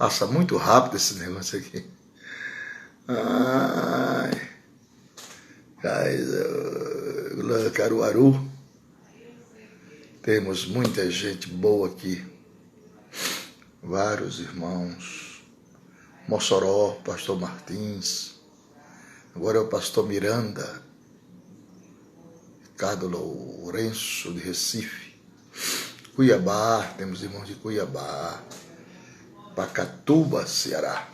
Passa muito rápido esse negócio aqui. Ai, Caruaru. Temos muita gente boa aqui. Vários irmãos. Mossoró, pastor Martins. Agora é o pastor Miranda. Ricardo Lourenço, de Recife. Cuiabá, temos irmãos de Cuiabá. Pacatuba, Ceará.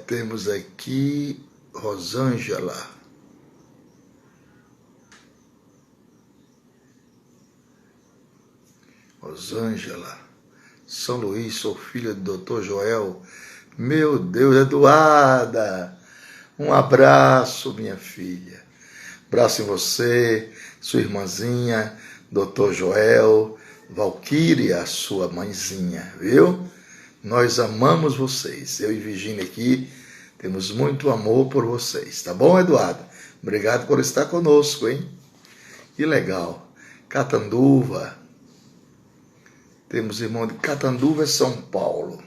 Temos aqui Rosângela. Rosângela. São Luís, sou filha do Dr. Joel. Meu Deus, Eduarda. Um abraço, minha filha. Abraço em você, sua irmãzinha, Dr. Joel, Valquíria, sua mãezinha, viu? Nós amamos vocês. Eu e Virgínia aqui temos muito amor por vocês. Tá bom, Eduardo? Obrigado por estar conosco, hein? Que legal. Catanduva. Temos irmão de Catanduva, São Paulo.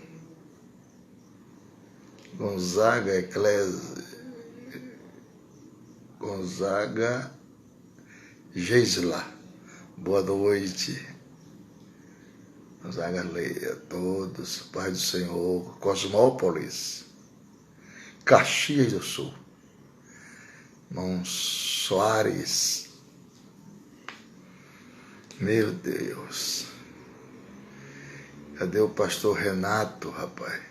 Gonzaga, Gonzaga, Geisla. Boa noite. Gonzaga Leia a todos. Paz do Senhor. Cosmópolis. Caxias do Sul. Irmão Soares. Meu Deus. Cadê o pastor Renato, rapaz?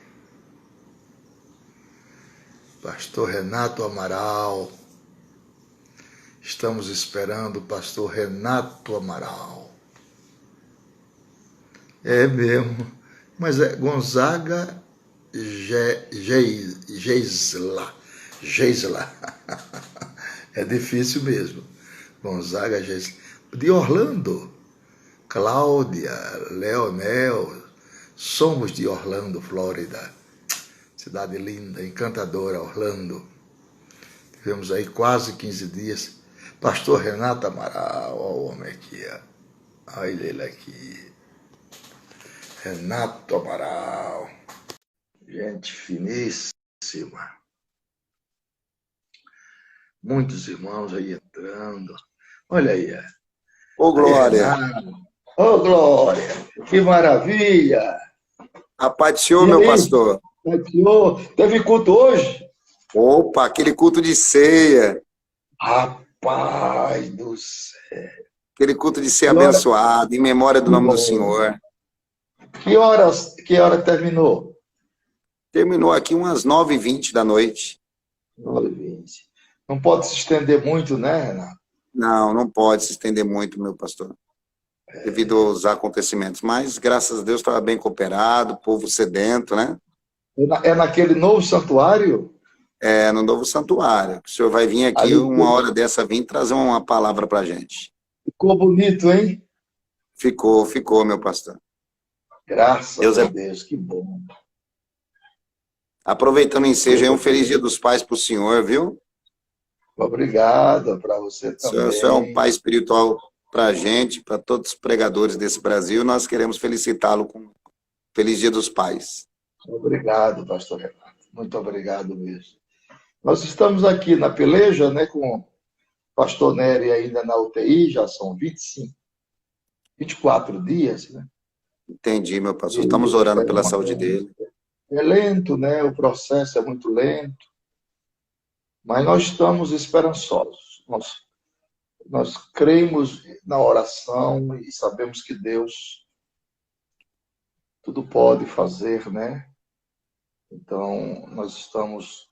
Pastor Renato Amaral. Estamos esperando o pastor Renato Amaral. É mesmo. Mas é Gonzaga Geisla. É difícil mesmo. Gonzaga Geisla. De Orlando. Cláudia, Leonel. Somos de Orlando, Flórida. Cidade linda, encantadora, Orlando. Tivemos aí quase 15 dias. Pastor Renato Amaral, olha o homem aqui. Olha ele aqui. Renato Amaral. Gente finíssima. Muitos irmãos aí entrando. Olha aí. Ô, Glória. Ô, Glória. Que maravilha. A paz do Senhor, meu pastor. Teve culto hoje? Opa, aquele culto de ceia. Rapaz do céu. Aquele culto de ceia abençoado, em memória do nome do Senhor. Que hora terminou? Terminou aqui umas 9h20 da noite. 9h20. Não pode se estender muito, né, Renato? Não pode se estender muito, meu pastor. Devido aos acontecimentos. Mas, graças a Deus, estava bem cooperado, povo sedento, né? É naquele novo santuário? É, no novo santuário. O senhor vai vir aqui Ali, uma hora dessa, vir trazer uma palavra pra gente. Ficou bonito, hein? Ficou, meu pastor. Graças a Deus, que bom. Aproveitando o ensejo aí, um feliz Dia dos Pais pro senhor, viu? Obrigado, para você também. O senhor é um pai espiritual pra gente, para todos os pregadores desse Brasil. Nós queremos felicitá-lo com Feliz Dia dos Pais. Obrigado, pastor Renato. Muito obrigado mesmo. Nós estamos aqui na peleja, né, com o pastor Nery ainda na UTI, já são 24 dias, né? Entendi, meu pastor. Estamos orando pela saúde dele. É lento, né? O processo é muito lento. Mas nós estamos esperançosos. Nós cremos na oração e sabemos que Deus tudo pode fazer, né? Então, nós estamos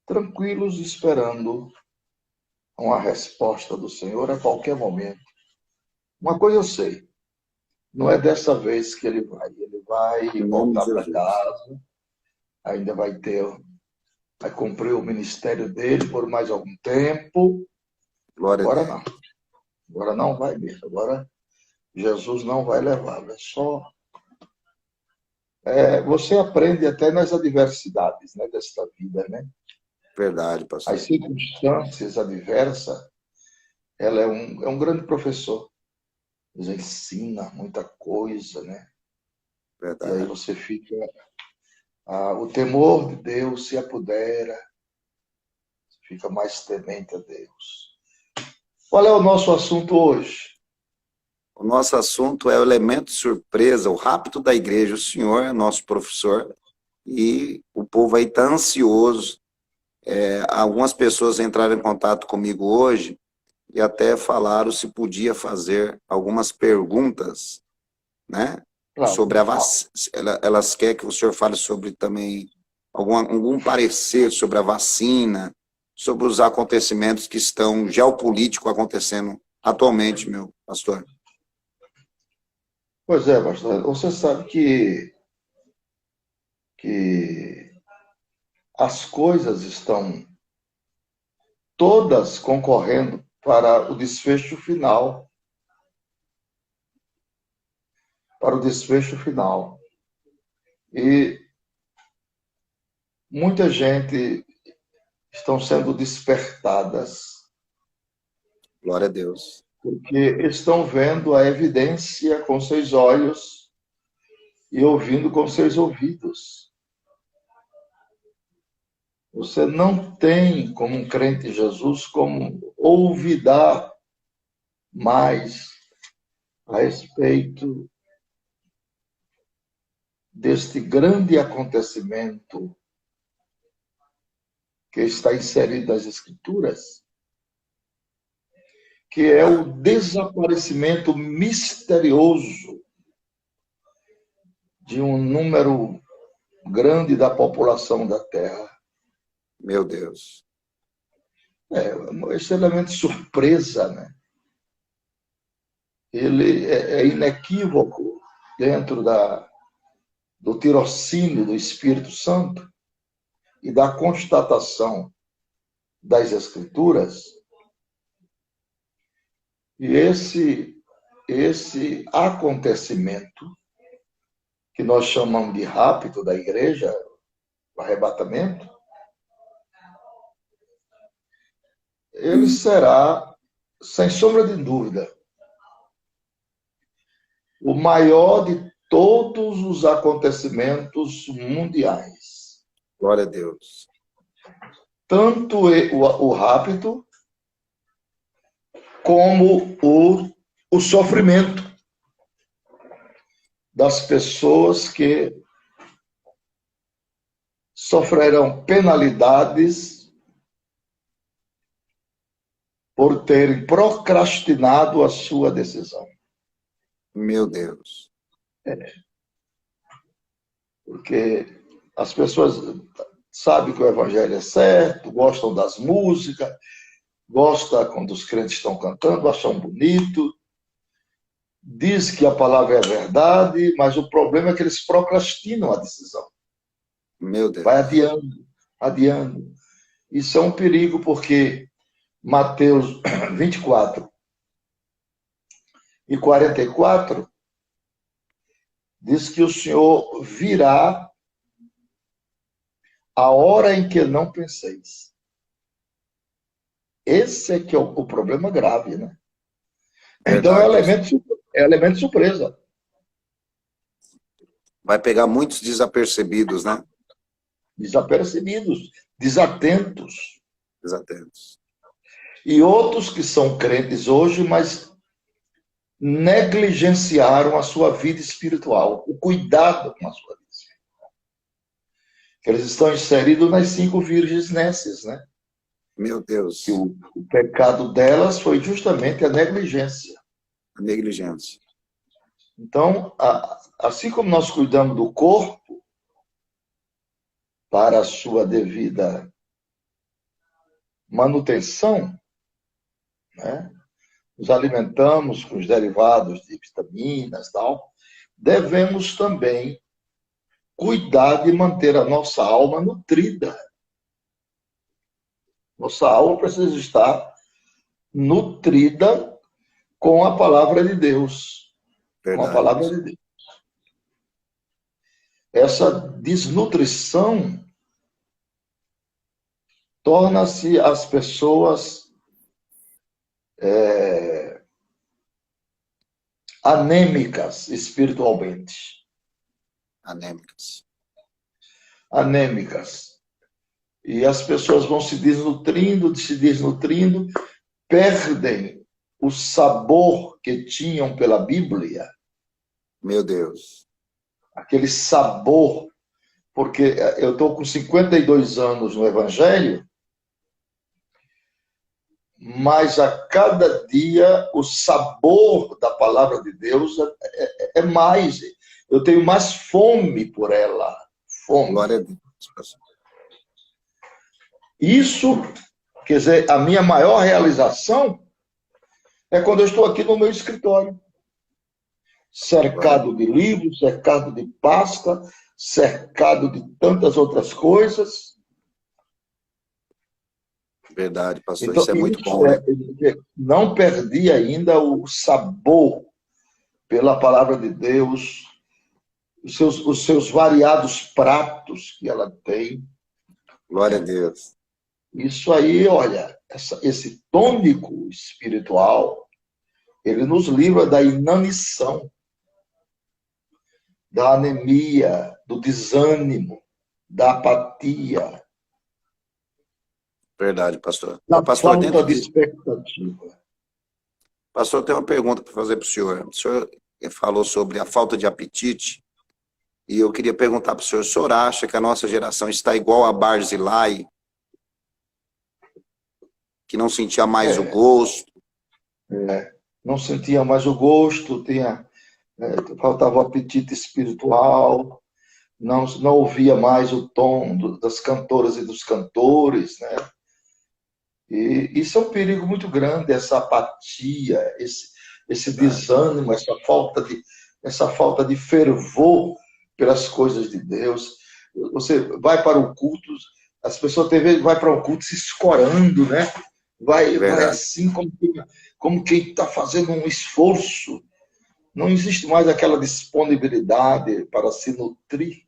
tranquilos esperando uma resposta do Senhor a qualquer momento. Uma coisa eu sei, não é dessa vez que ele vai voltar para casa, ainda vai cumprir o ministério dele por mais algum tempo. Agora não vai mesmo, agora Jesus não vai levá-lo, é só... você aprende até nas adversidades, né, desta vida, né? Verdade, pastor. As circunstâncias adversas, ela é um grande professor. nos ensina muita coisa, né? E aí Verdade. você fica... o temor de Deus se apodera, fica mais temente a Deus. Qual é o nosso assunto hoje? O nosso assunto é o elemento surpresa, o rapto da igreja. O senhor é nosso professor e o povo aí está ansioso. Algumas pessoas entraram em contato comigo hoje e até falaram se podia fazer algumas perguntas, né? Claro. Sobre a vacina. Elas querem que o senhor fale sobre também algum parecer sobre a vacina, sobre os acontecimentos que estão geopolíticos acontecendo atualmente, meu pastor. Pois é, pastor. Você sabe que as coisas estão todas concorrendo para o desfecho final. Para o desfecho final. E muita gente estão sendo despertadas Glória a Deus. porque estão vendo a evidência com seus olhos e ouvindo com seus ouvidos. Você não tem, como um crente em Jesus, como olvidar mais a respeito deste grande acontecimento que está inserido nas Escrituras, que é o desaparecimento misterioso de um número grande da população da Terra. Meu Deus. Esse elemento de surpresa, né? Ele é inequívoco dentro do tirocínio do Espírito Santo e da constatação das Escrituras. E esse acontecimento, que nós chamamos de rapto da igreja, o arrebatamento, ele será, sem sombra de dúvida, o maior de todos os acontecimentos mundiais. Glória a Deus. Tanto o rapto, como o sofrimento das pessoas que sofrerão penalidades por terem procrastinado a sua decisão. Meu Deus. Porque as pessoas sabem que o evangelho é certo, gostam das músicas, gostam quando os crentes estão cantando, acham bonito, diz que a palavra é verdade, mas o problema é que eles procrastinam a decisão. Meu Deus. Vai adiando, adiando. Isso é um perigo, porque Mateus 24 e 44 diz que o Senhor virá a hora em que não penseis. Esse é que é o problema grave, né? Então Verdade. é elemento de surpresa. Vai pegar muitos desapercebidos, né? Desapercebidos, desatentos. Desatentos. E outros que são crentes hoje, mas negligenciaram a sua vida espiritual, o cuidado com a sua vida espiritual. Eles estão inseridos nas 5 virgens nécias, né? Meu Deus. Que o pecado delas foi justamente a negligência. A negligência. Então, assim como nós cuidamos do corpo para a sua devida manutenção, né? Nos alimentamos com os derivados de vitaminas e tal, devemos também cuidar de manter a nossa alma nutrida. Nossa alma precisa estar nutrida com a palavra de Deus. Com a Verdade. palavra de Deus. Essa desnutrição torna-se as pessoas anêmicas espiritualmente. Anêmicas. Anêmicas. E as pessoas vão se desnutrindo, perdem o sabor que tinham pela Bíblia. Meu Deus. Aquele sabor, porque eu estou com 52 anos no Evangelho, mas a cada dia o sabor da palavra de Deus é mais. Eu tenho mais fome por ela. Fome. Glória a Deus. Isso, quer dizer, a minha maior realização é quando eu estou aqui no meu escritório, cercado de livros, cercado de pasta, cercado de tantas outras coisas. Verdade, pastor. Então, isso é muito bom, né? Não perdi ainda o sabor pela palavra de Deus, os seus variados pratos que ela tem. Glória a Deus. Isso aí, olha, esse tônico espiritual, ele nos livra da inanição, da anemia, do desânimo, da apatia, Verdade, pastor. da Pastor, falta de expectativa. Pastor, tem uma pergunta para fazer para o senhor. O senhor falou sobre a falta de apetite, e eu queria perguntar para o senhor acha que a nossa geração está igual a Barzilai, que não sentia mais o gosto? Não sentia mais o gosto, faltava o apetite espiritual, não ouvia mais o tom das cantoras e dos cantores, né? E isso é um perigo muito grande, essa apatia, esse desânimo, essa falta de fervor pelas coisas de Deus. Você vai para o culto, as pessoas vai para o culto se escorando, né? Vai assim como quem está fazendo um esforço. Não existe mais aquela disponibilidade para se nutrir.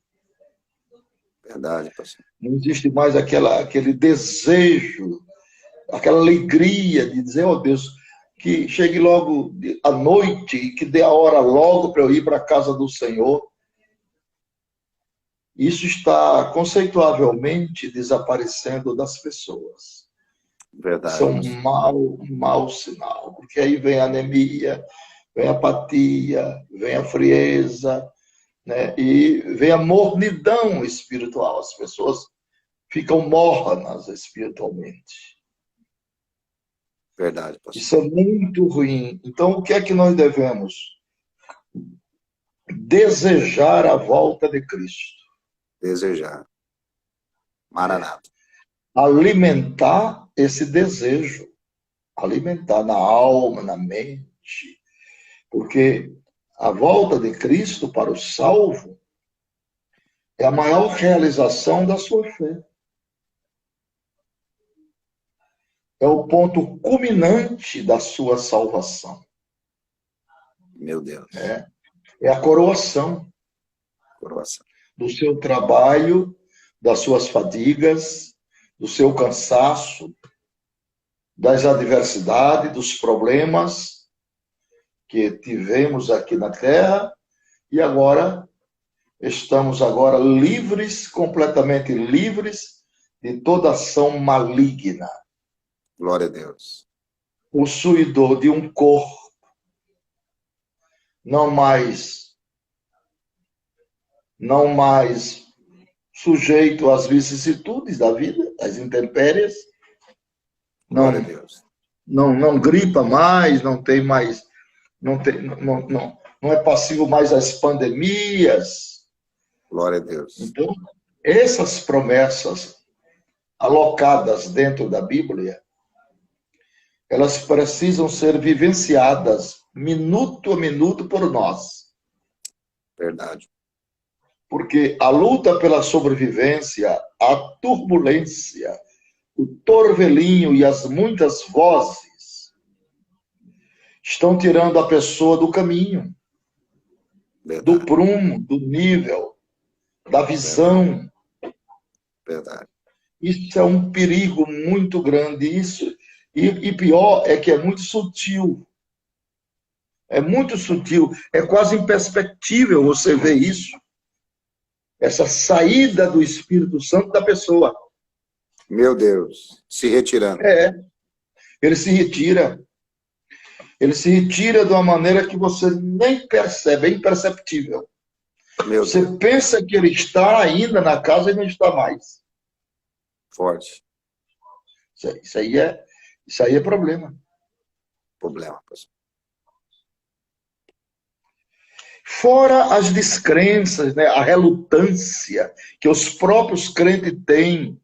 Verdade, pastor. Não existe mais aquele desejo, aquela alegria de dizer, oh Deus, que chegue logo à noite e que dê a hora logo para eu ir para a casa do Senhor. Isso está conceituavelmente desaparecendo das pessoas. Verdade. Isso é um mau sinal, porque aí vem a anemia, vem a apatia, vem a frieza, né? E vem a mornidão espiritual. As pessoas ficam mornas espiritualmente. Verdade, pastor. Isso é muito ruim. Então, o que é que nós devemos? Desejar a volta de Cristo. Desejar. Maranata. Alimentar esse desejo. Alimentar na alma, na mente. Porque a volta de Cristo para o salvo é a maior realização da sua fé. É o ponto culminante da sua salvação. Meu Deus. É a coroação. Coroação. Do seu trabalho, das suas fadigas, do seu cansaço, das adversidades, dos problemas que tivemos aqui na Terra, e agora estamos livres, completamente livres de toda ação maligna. Glória a Deus. Possuidor de um corpo, não mais sujeito às vicissitudes da vida, às intempéries. Glória a Deus. Não gripa mais, não é passivo mais às pandemias. Glória a Deus. Então, essas promessas alocadas dentro da Bíblia, elas precisam ser vivenciadas minuto a minuto por nós. Verdade. Porque a luta pela sobrevivência, a turbulência, o torvelinho e as muitas vozes estão tirando a pessoa do caminho, Verdade. do prumo, do nível, da visão. Verdade. Isso é um perigo muito grande. E pior é que é muito sutil. É muito sutil, é quase imperceptível você ver isso. Essa saída do Espírito Santo da pessoa. Meu Deus, se retirando. Ele se retira. Ele se retira de uma maneira que você nem percebe, é imperceptível. Meu Você Deus, pensa que ele está ainda na casa e não está mais. forte Isso aí é problema. problema, pastor. Fora as descrenças, né, a relutância que os próprios crentes têm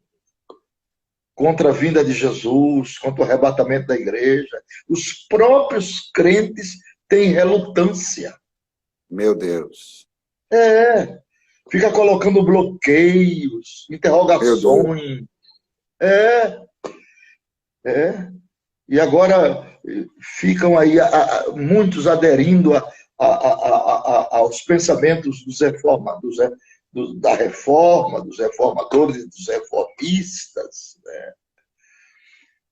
contra a vinda de Jesus, contra o arrebatamento da igreja. Os próprios crentes têm relutância. Meu Deus, Fica colocando bloqueios, meu Deus, interrogações. É, é. E agora ficam aí muitos aderindo aos pensamentos da reforma, dos reformadores e dos reformistas, né?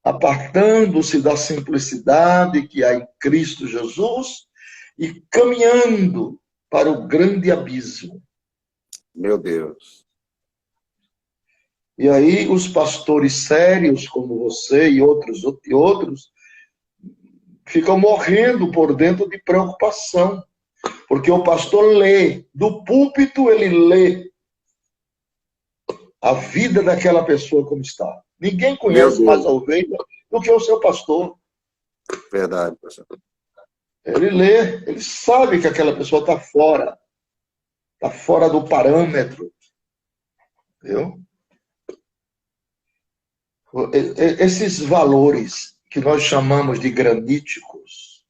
Apartando-se da simplicidade que há em Cristo Jesus e caminhando para o grande abismo. meu Deus. E aí os pastores sérios, como você e outros, ficam morrendo por dentro de preocupação. Porque o pastor lê, do púlpito ele lê a vida daquela pessoa como está. Ninguém Meu conhece mais Deus, a ovelha do que o seu pastor. verdade, pastor. Ele lê, ele sabe que aquela pessoa está fora do parâmetro. Viu? Esses valores que nós chamamos de graníticos,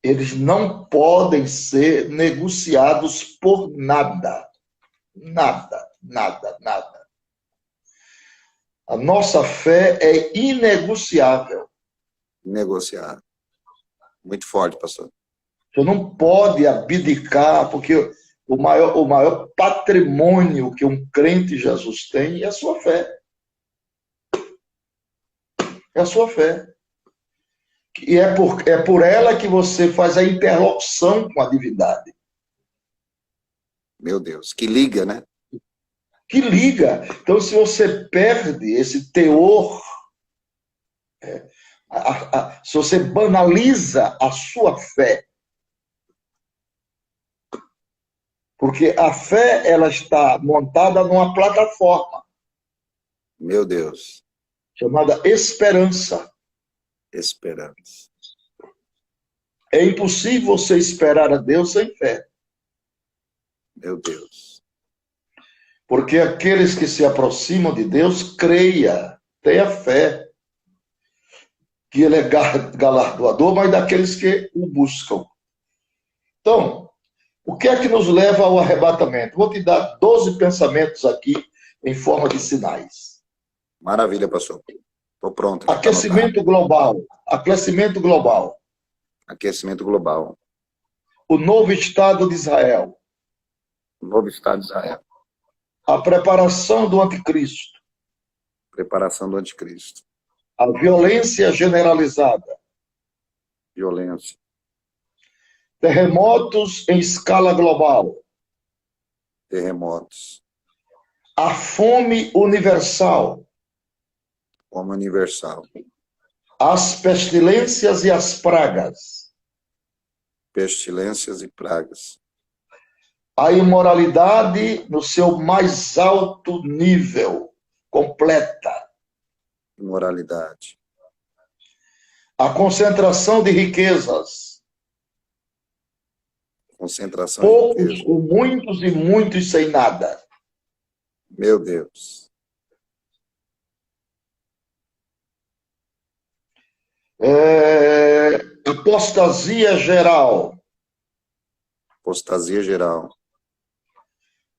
eles não podem ser negociados por nada. Nada, nada, nada. A nossa fé é inegociável. Negociar. Muito forte, pastor. Você não pode abdicar, porque o maior patrimônio que um crente em Jesus tem é a sua fé. É a sua fé. E é por ela que você faz a interlocução com a divindade. Meu Deus, que liga, né? Que liga. Então, se você perde esse teor, se você banaliza a sua fé, porque a fé ela está montada numa plataforma Meu Deus, chamada esperança. esperança. É impossível você esperar a Deus sem fé. Meu Deus, Porque aqueles que se aproximam de Deus, creia, tenha fé, que Ele é galardoador, mas daqueles que o buscam. Então, o que é que nos leva ao arrebatamento? Vou te dar 12 pensamentos aqui em forma de sinais. maravilha, pastor. Estou pronto aqui para anotar. Aquecimento global. Aquecimento global. Aquecimento global. O novo Estado de Israel. Novo Estado de Israel. A preparação do anticristo. Preparação do anticristo. A violência generalizada. Violência. Terremotos em escala global. Terremotos. A fome universal. Fome universal. As pestilências e as pragas. Pestilências e pragas. A imoralidade no seu mais alto nível, completa. Imoralidade. A concentração de riquezas. Concentração Poucos de riqueza. com muitos e muitos sem nada. Meu Deus. Apostasia geral. Apostasia geral.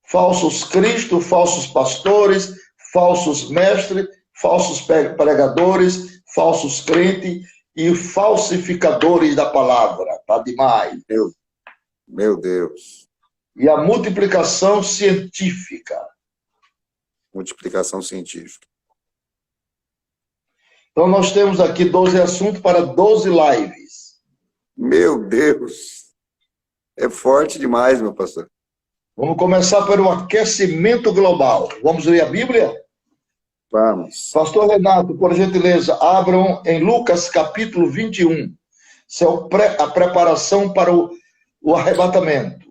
Falsos cristos, falsos pastores, falsos mestres, falsos pregadores, falsos crentes e falsificadores da palavra. Está demais. Meu Deus. E a multiplicação científica. Multiplicação científica. Então, nós temos aqui 12 assuntos para 12 lives. Meu Deus. É forte demais, meu pastor. Vamos começar pelo aquecimento global. Vamos ler a Bíblia? Vamos. Pastor Renato, por gentileza, abram em Lucas capítulo 21. Isso é a preparação para o arrebatamento.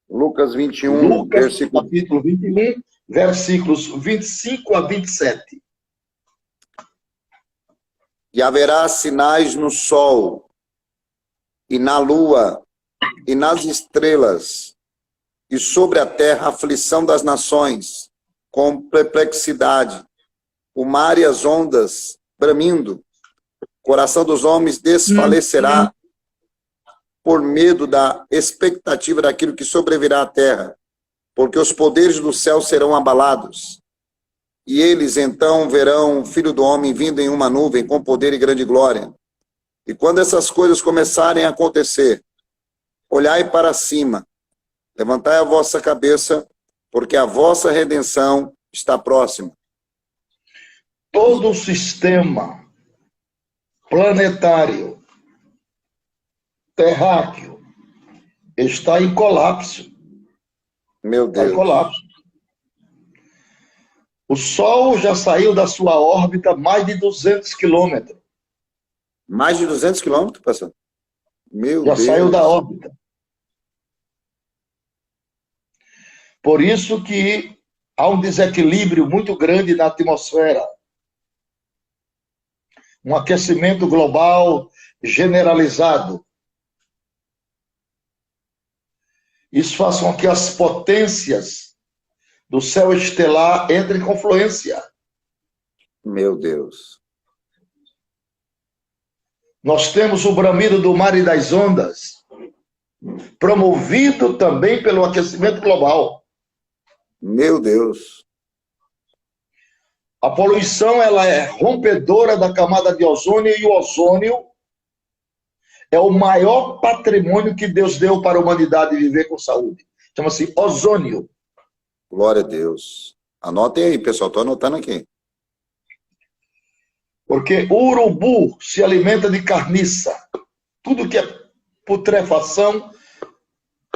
Lucas 21, Lucas versículo... capítulo 21, versículos 25 a 27. E haverá sinais no sol, e na lua, e nas estrelas, e sobre a terra a aflição das nações, com perplexidade, o mar e as ondas bramindo, o coração dos homens desfalecerá por medo da expectativa daquilo que sobrevirá à terra, porque os poderes do céu serão abalados. E eles então verão o Filho do Homem vindo em uma nuvem com poder e grande glória. E quando essas coisas começarem a acontecer, olhai para cima, levantai a vossa cabeça, porque a vossa redenção está próxima. Todo o sistema planetário, terráqueo, está em colapso. Meu Está em Deus. colapso. O Sol já saiu da sua órbita mais de 200 quilômetros. Mais de 200 quilômetros, pastor? Meu Já Deus. saiu da órbita. Por isso que há um desequilíbrio muito grande na atmosfera. Um aquecimento global generalizado. Isso faz com que as potências do céu estelar entrem em confluência. Meu Deus. Nós temos o bramido do mar e das ondas, promovido também pelo aquecimento global. Meu Deus. A poluição ela é rompedora da camada de ozônio, e o ozônio é o maior patrimônio que Deus deu para a humanidade viver com saúde. Chama-se ozônio. Glória a Deus. Anotem aí, pessoal. Estou anotando aqui. Porque o urubu se alimenta de carniça. Tudo que é putrefação,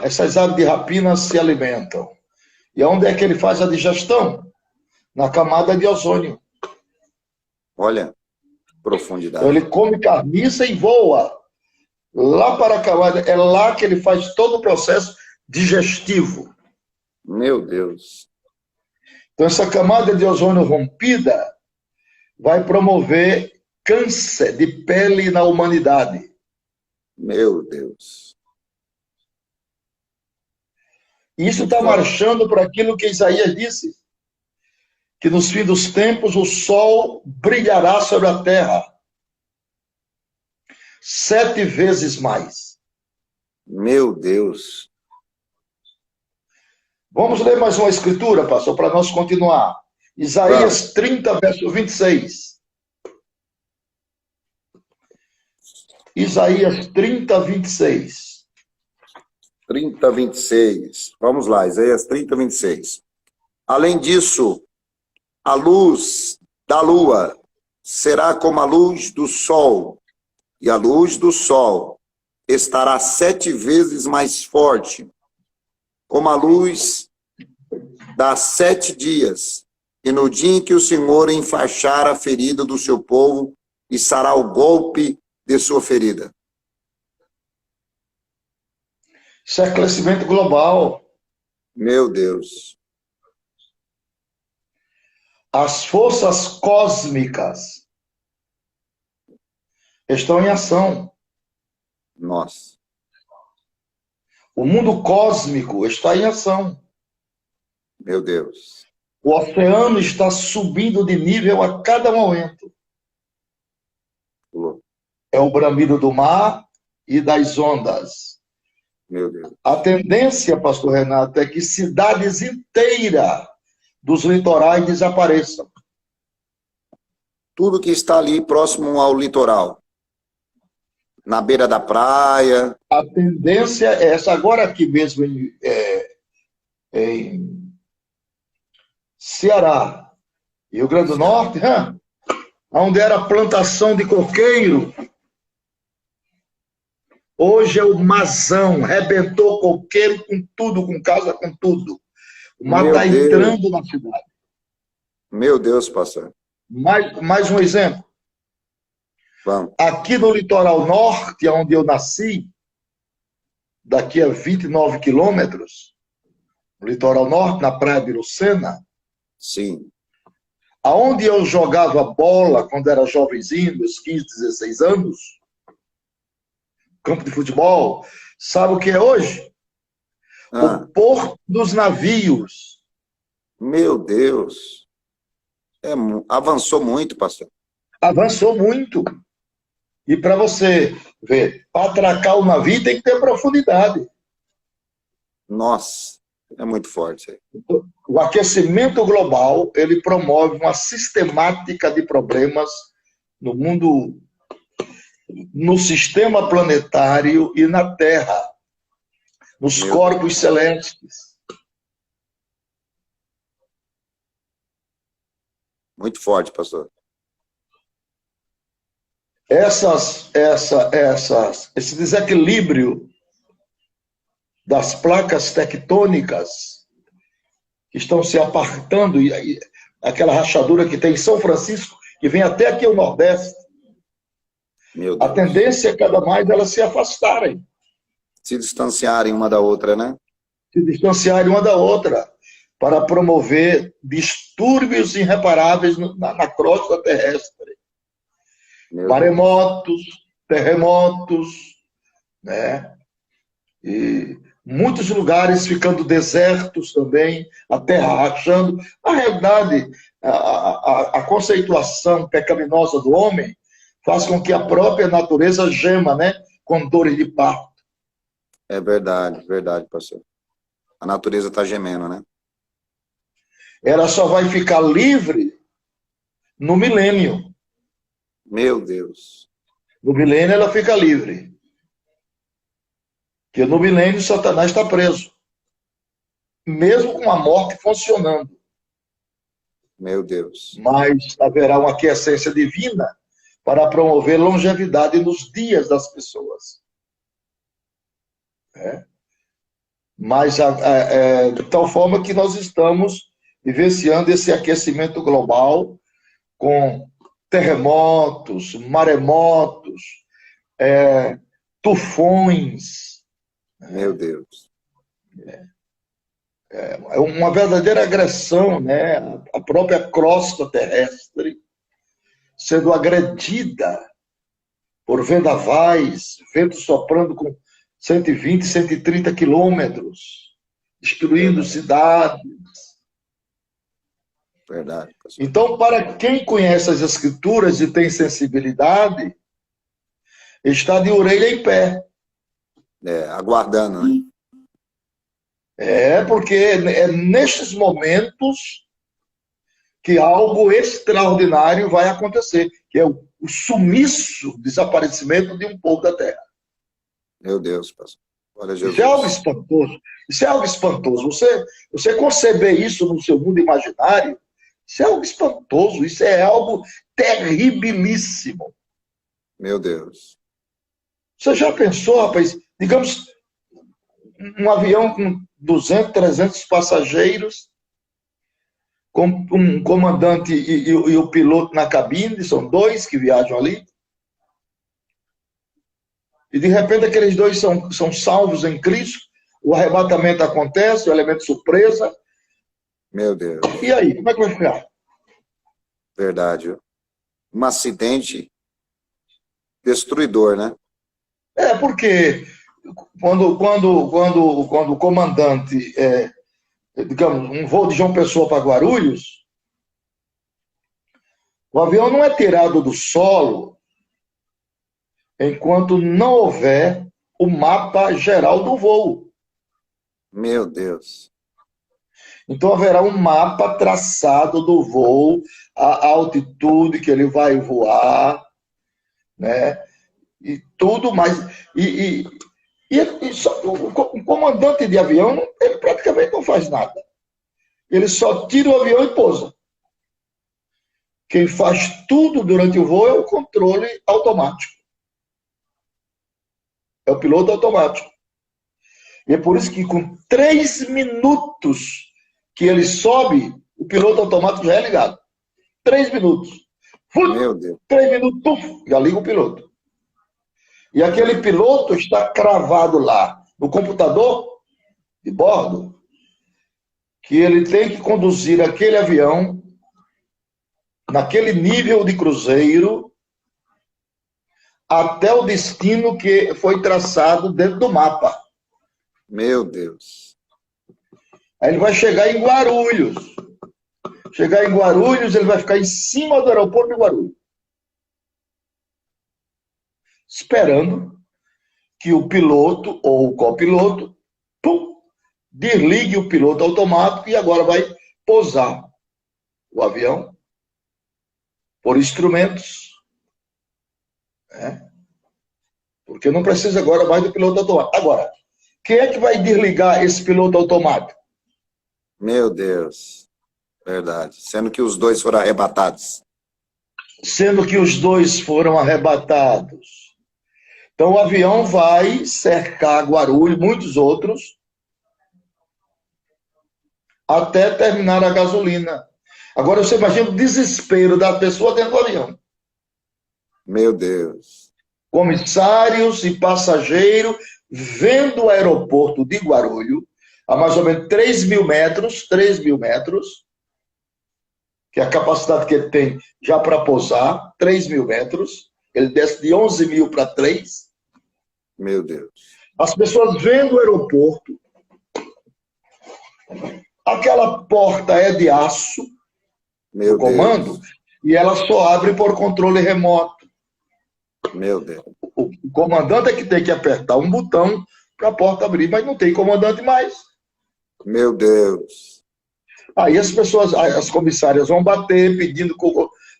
essas aves de rapina se alimentam. E onde é que ele faz a digestão? Na camada de ozônio. Olha, profundidade. Então ele come carniça e voa lá para a camada. É lá que ele faz todo o processo digestivo. Meu Deus. Então essa camada de ozônio rompida vai promover câncer de pele na humanidade. Meu Deus. Isso está marchando para aquilo que Isaías disse, que nos fins dos tempos o sol brilhará sobre a terra 7 vezes mais. Meu Deus. Vamos ler mais uma escritura, pastor, para nós continuar. Isaías 30, verso 26. Isaías 30, 26. 30, 26. Vamos lá, Isaías 30, 26. Além disso, a luz da lua será como a luz do sol, e a luz do sol estará 7 vezes mais forte, como a luz das 7 dias, e no dia em que o Senhor enfaixar a ferida do seu povo, e sará o golpe de sua ferida. Isso é crescimento global. Meu Deus. As forças cósmicas estão em ação. Nossa. O mundo cósmico está em ação. Meu Deus. O oceano está subindo de nível a cada momento. É o bramido do mar e das ondas. Meu Deus. A tendência, pastor Renato, é que cidades inteiras dos litorais desapareçam. Tudo que está ali próximo ao litoral. Na beira da praia. A tendência é essa. Agora aqui mesmo em Ceará, Rio Grande do Norte, onde era plantação de coqueiro, Hoje é o Mazão, rebentou coqueiro com tudo, com casa, com tudo. O mar Meu está Deus, entrando na cidade. meu Deus, pastor. Mais um exemplo. Vamos. Aqui no litoral norte, onde eu nasci, daqui a 29 quilômetros, no litoral norte, na praia de Lucena, Sim. aonde eu jogava bola quando era jovenzinho, meus 15, 16 anos, campo de futebol, sabe o que é hoje? O Ah, Porto dos Navios. meu Deus. Avançou muito, pastor. Avançou muito. E para você ver, para atracar o navio tem que ter profundidade. Nossa, é muito forte isso aí. O aquecimento global, ele promove uma sistemática de problemas no mundo, no sistema planetário e na Terra, nos Meu Deus. corpos celestes. Muito forte, pastor. Esse desequilíbrio das placas tectônicas que estão se apartando, e aquela rachadura que tem em São Francisco, que vem até aqui ao Nordeste, Meu a Deus. tendência é cada mais elas se afastarem, Se distanciarem uma da outra, né? se distanciarem uma da outra, para promover distúrbios irreparáveis na crosta terrestre. Meu Deus. Maremotos, terremotos, né? E muitos lugares ficando desertos também, a terra rachando. Na realidade, a conceituação pecaminosa do homem faz com que a própria natureza gema, né? Com dores de parto. É verdade, pastor. A natureza está gemendo, né? Ela só vai ficar livre no milênio. Meu Deus. No milênio ela fica livre. Porque no milênio Satanás está preso. Mesmo com a morte funcionando. Meu Deus. Mas haverá uma aquiescência divina para promover longevidade nos dias das pessoas. Mas de tal forma que nós estamos vivenciando esse aquecimento global com terremotos, maremotos, tufões. Meu Deus. É uma verdadeira agressão, né? A própria crosta terrestre sendo agredida por vendavais, ventos soprando com 120, 130 quilômetros, destruindo Verdade, cidades. verdade, pastor. Então, para quem conhece as Escrituras e tem sensibilidade, está de orelha em pé. Aguardando, né? Porque é nestes momentos que algo extraordinário vai acontecer, que é o sumiço, o desaparecimento de um povo da terra. Meu Deus, pastor. Olha Isso é algo Jesus. espantoso. Isso é algo espantoso. Você conceber isso no seu mundo imaginário, isso é algo espantoso. Isso é algo terribilíssimo. Meu Deus. Você já pensou, rapaz? Digamos, um avião com 200, 300 passageiros, com um comandante e o piloto na cabine, são dois que viajam ali. E de repente aqueles dois são salvos em Cristo, o arrebatamento acontece, o elemento surpresa. Meu Deus. E aí, como é que vai ficar? Verdade. Um acidente destruidor, né? Porque quando o comandante, digamos, um voo de João Pessoa para Guarulhos, o avião não é tirado do solo enquanto não houver o mapa geral do voo. Meu Deus. Então haverá um mapa traçado do voo, a altitude que ele vai voar, né? E tudo mais. O comandante de avião, ele praticamente não faz nada. Ele só tira o avião e pousa. Quem faz tudo durante o voo é o controle automático. É o piloto automático. E é por isso que com 3 minutos que ele sobe, o piloto automático já é ligado. 3 minutos. Meu Deus. 3 minutos, puf, já liga o piloto. E aquele piloto está cravado lá no computador de bordo, que ele tem que conduzir aquele avião naquele nível de cruzeiro até o destino que foi traçado dentro do mapa. Meu Deus. Aí ele vai chegar em Guarulhos. Chegar em Guarulhos, ele vai ficar em cima do aeroporto de Guarulhos, esperando que o piloto ou o copiloto desligue o piloto automático e agora vai pousar o avião por instrumentos, né? Porque não precisa agora mais do piloto automático. Agora, quem é que vai desligar esse piloto automático? Meu Deus. Verdade. Sendo que os dois foram arrebatados. Sendo que os dois foram arrebatados. Então o avião vai cercar Guarulhos, muitos outros, até terminar a gasolina. Agora você imagina o desespero da pessoa dentro do avião. Meu Deus. Comissários e passageiros vendo o aeroporto de Guarulhos a mais ou menos 3.000 metros, que é a capacidade que ele tem já para pousar, 3.000 metros. Ele desce de 11.000 para 3. Meu Deus. As pessoas vendo o aeroporto, aquela porta é de aço, Meu o comando, Deus. e ela só abre por controle remoto. Meu Deus. O comandante é que tem que apertar um botão para a porta abrir, mas não tem comandante mais. Meu Deus. Aí as pessoas, as comissárias vão bater pedindo,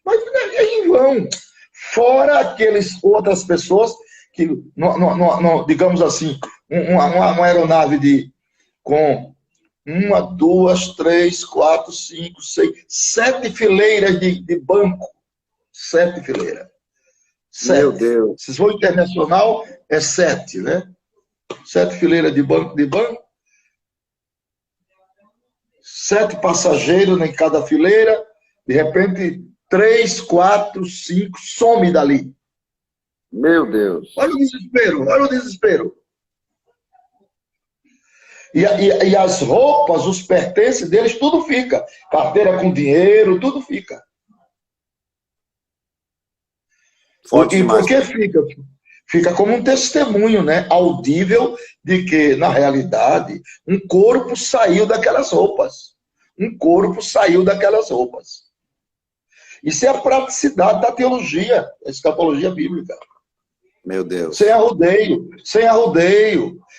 mas é em vão. Fora aqueles outras pessoas que, digamos assim, uma aeronave com 1, 2, 3, 4, 5, 6, 7 fileiras de banco. 7 fileiras. 7. Meu Deus. Se for internacional, é 7, né? 7 fileiras de banco. 7 passageiros em cada fileira. De repente, 3, 4, 5, some dali. Meu Deus. Olha o desespero, olha o desespero. E as roupas, os pertences deles, tudo fica. Carteira com dinheiro, tudo fica. Forte E demais. por que fica? Fica como um testemunho, né? Audível de que, na realidade, um corpo saiu daquelas roupas. Um corpo saiu daquelas roupas. Isso é a praticidade da teologia, a escatologia bíblica. Meu Deus. Sem arrodeio,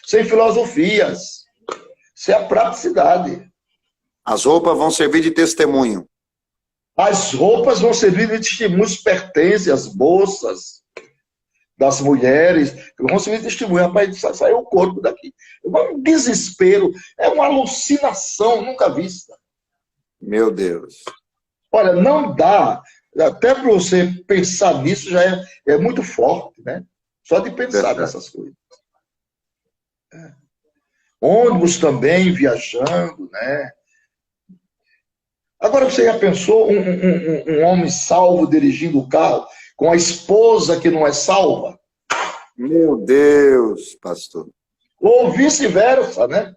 sem filosofias. Isso é a praticidade. As roupas vão servir de testemunho. As roupas vão servir de testemunho, os pertences, as bolsas das mulheres, vão servir de testemunho. Rapaz, saiu o corpo daqui. É um desespero, é uma alucinação nunca vista. Meu Deus. Olha, não dá, até para você pensar nisso já é muito forte, né? Só de pensar nessas coisas. Ônibus também viajando, né? Agora você já pensou um homem salvo dirigindo o carro com a esposa que não é salva? Meu Deus, pastor. Ou vice-versa, né?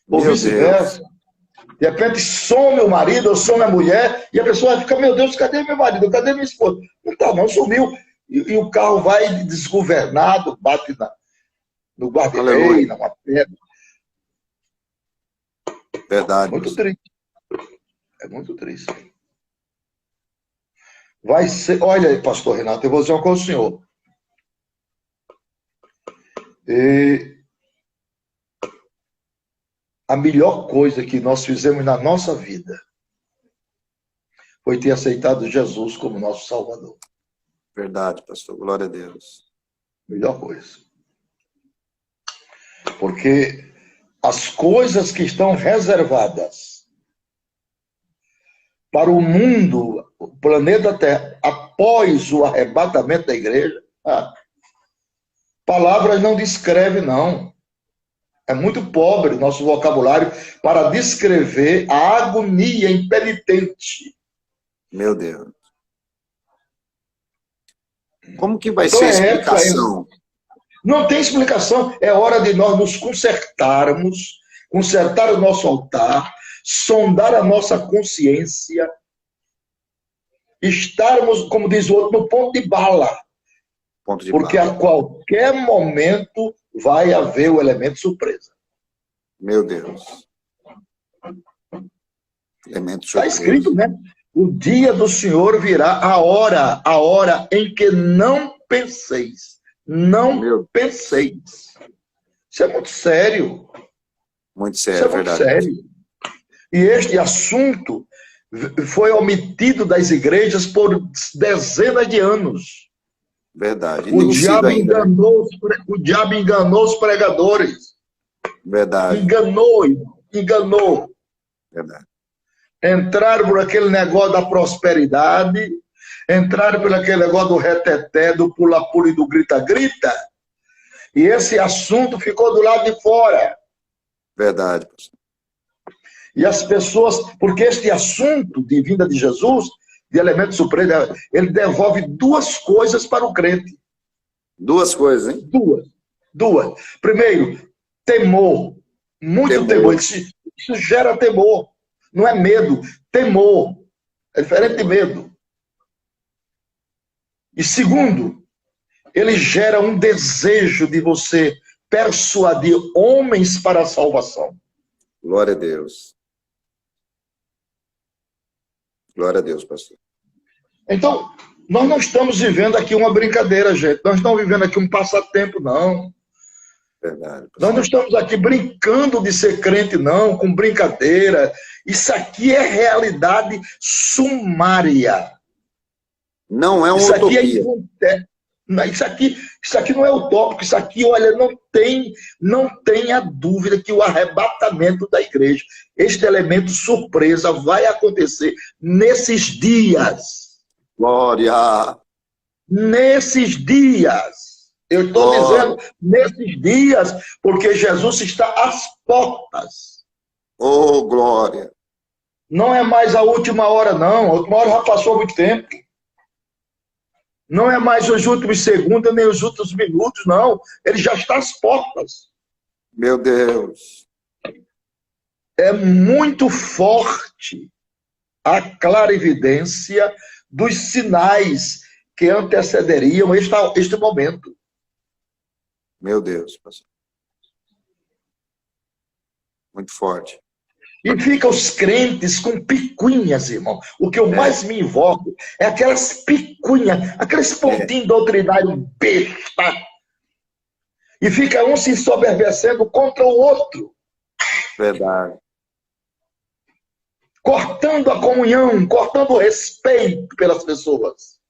Ou vice-versa. De repente some o marido ou some a mulher e a pessoa vai ficar, meu Deus, cadê meu marido? Cadê minha esposa? Não tá, não, sumiu. E o carro vai desgovernado, bate no guarda-reio, numa pedra. Verdade. Muito triste. É muito triste. Vai ser. Olha aí, pastor Renato, eu vou dizer uma coisa ao senhor. A melhor coisa que nós fizemos na nossa vida foi ter aceitado Jesus como nosso Salvador. Verdade, pastor. Glória a Deus. Melhor coisa. Porque as coisas que estão reservadas para o mundo, o planeta Terra, após o arrebatamento da igreja, Palavras não descreve, não. É muito pobre nosso vocabulário para descrever a agonia impenitente. Meu Deus. Como que vai Então ser a é época, explicação? não tem explicação. É hora de nós nos consertarmos, consertar o nosso altar, sondar a nossa consciência, estarmos, como diz o outro, no ponto de bala. Ponto de Porque bala. a qualquer momento vai haver o elemento surpresa. Meu Deus. Elemento Está surpresa. escrito, né? O dia do Senhor virá, a hora em que não penseis. Não penseis. Isso é muito sério. Muito Isso é sério, muito verdade. sério. E este assunto foi omitido das igrejas por dezenas de anos. Verdade. E O nem sido diabo ainda, né? o diabo enganou os pregadores. Verdade. Enganou, irmão. Enganou. Verdade. Entraram por aquele negócio da prosperidade, entraram por aquele negócio do reteté, do pula-pula e do grita-grita, e esse assunto ficou do lado de fora. Verdade, pastor. E as pessoas, porque este assunto de vinda de Jesus, de elemento surpresa, ele devolve duas coisas para o crente. Duas coisas, hein? Duas. Primeiro, temor. Muito temor. Isso gera temor. Não é medo, temor. É diferente de medo. E segundo, ele gera um desejo de você persuadir homens para a salvação. Glória a Deus. Glória a Deus, pastor. Então, nós não estamos vivendo aqui uma brincadeira, gente. Nós não estamos vivendo aqui um passatempo, não. Verdade, pastor. Nós não estamos aqui brincando de ser crente, não, com brincadeira. Isso aqui é realidade sumária. Não é uma Isso utopia. Isso aqui não é utópico, isso aqui, olha, não tenha dúvida que o arrebatamento da igreja, este elemento surpresa vai acontecer nesses dias. Glória. Nesses dias. Eu estou dizendo nesses dias, porque Jesus está às portas. Oh, glória. Não é mais a última hora, não. A última hora já passou há muito tempo. Não é mais os últimos segundos, nem os últimos minutos, não. Ele já está às portas. Meu Deus. É muito forte a clarividência dos sinais que antecederiam este momento. Meu Deus, pastor. Muito forte. E fica os crentes com picuinhas, irmão. O que eu mais me invoco é aquelas picuinhas, aqueles pontinhos doutrinários besta. E fica um se ensoberbecendo contra o outro. Verdade. Cortando a comunhão, cortando o respeito pelas pessoas.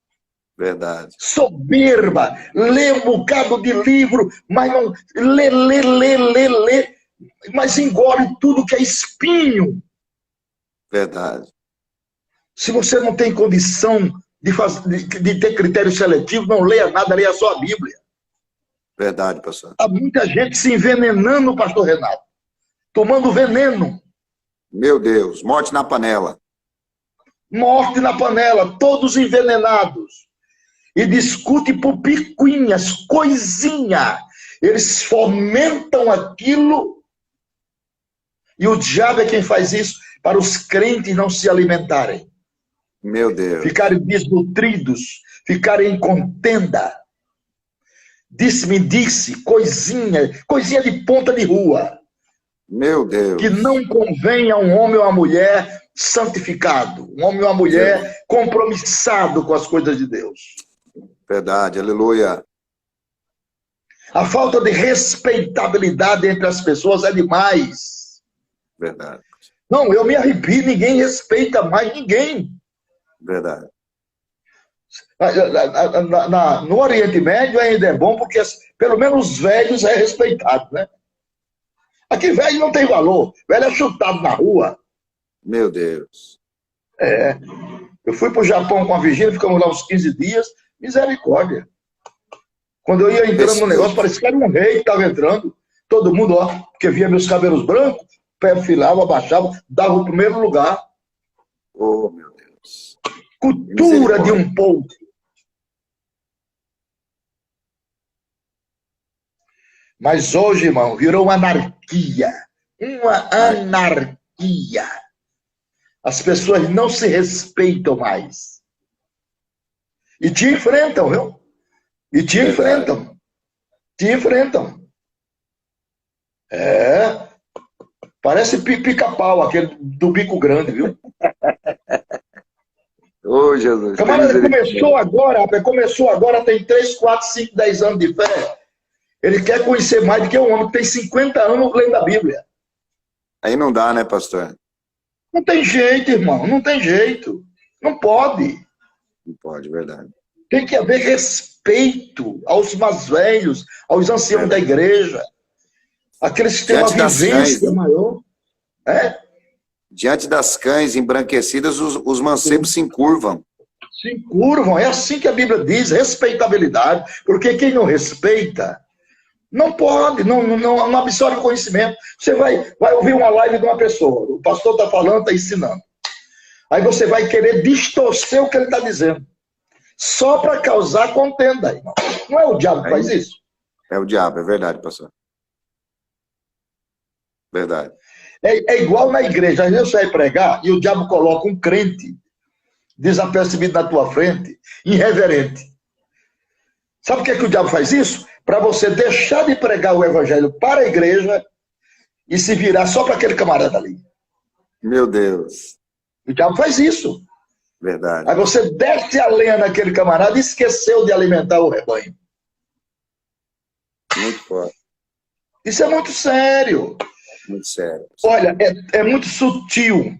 Verdade. Soberba, lê um bocado de livro, mas não lê, mas engole tudo que é espinho. Verdade. Se você não tem condição de ter critério seletivo, não leia nada, leia só a Bíblia. Verdade, pastor. Há muita gente se envenenando, pastor Renato, tomando veneno. Meu Deus, morte na panela. Morte na panela, todos envenenados. E discute por picuinhas, coisinha. Eles fomentam aquilo. E o diabo é quem faz isso para os crentes não se alimentarem. Meu Deus. Ficarem desnutridos, ficarem em contenda. Disse, coisinha de ponta de rua. Meu Deus. Que não convém a um homem ou uma mulher santificado, um homem ou uma mulher compromissado com as coisas de Deus. Verdade, aleluia. A falta de respeitabilidade entre as pessoas é demais. Verdade. Não, eu me arrepio, ninguém respeita mais ninguém. Verdade. No Oriente Médio ainda é bom, porque pelo menos os velhos é respeitado, né? Aqui velho não tem valor, velho é chutado na rua. Meu Deus. Eu fui para o Japão com a Virgínia, ficamos lá uns 15 dias, misericórdia. Quando eu ia entrando no negócio, Respeito. parecia que era um rei que estava entrando. Todo mundo, ó, porque via meus cabelos brancos, perfilava, abaixava, dava o primeiro lugar. Oh, meu Deus. Cultura de Misericórdia. um povo. Mas hoje, irmão, virou uma anarquia. Uma anarquia. As pessoas não se respeitam mais. E te enfrentam, viu? E te Verdade. enfrentam. Te enfrentam. É. Parece pica-pau, aquele do bico grande, viu? Oh, Jesus, tem Camarada, misericórdia. começou agora, tem 3, 4, 5, 10 anos de fé. Ele quer conhecer mais do que um homem que tem 50 anos lendo a Bíblia. Aí não dá, né, pastor? Não tem jeito, irmão, não tem jeito. Não pode. Não pode, verdade. Tem que haver respeito aos mais velhos, aos anciãos da Verdade. igreja, aqueles que têm uma Diante das cães, vivência né? maior. É? Diante das cães embranquecidas, os mancebos se encurvam. Se curvam, é assim que a Bíblia diz, respeitabilidade, porque quem não respeita, não pode, não absorve conhecimento. Você vai ouvir uma live de uma pessoa, o pastor está falando, está ensinando. Aí você vai querer distorcer o que ele está dizendo, só para causar contenda, irmão. Não é o diabo que faz isso? É o diabo, é verdade, pastor. Verdade. É igual na igreja, às vezes você vai pregar e o diabo coloca um crente desapercebido na tua frente, irreverente. Sabe por que o diabo faz isso? Para você deixar de pregar o evangelho para a igreja e se virar só para aquele camarada ali. Meu Deus. O diabo faz isso. Verdade. Aí você desce a lenha naquele camarada e esqueceu de alimentar o rebanho. Muito forte. Isso é muito sério. Muito sério. Olha, é muito sutil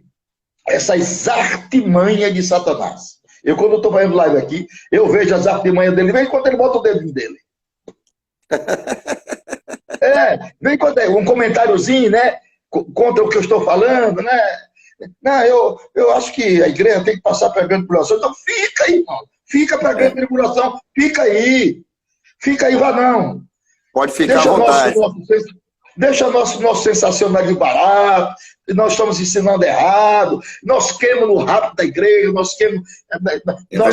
essas artimanhas de Satanás. Eu, quando estou fazendo live aqui, eu vejo as artimanhas dele, vem quando ele bota o dedinho dele. Vem quando é um comentáriozinho, né? Contra o que eu estou falando, né? Não, eu acho que a igreja tem que passar pregando tribulação. Então fica aí, irmão. Fica pregando tribulação. Fica aí. Fica aí, vá não. Pode ficar à vontade. Deixa nosso sensacionalismo barato, nós estamos ensinando errado, nós queremos no rápido da igreja, nós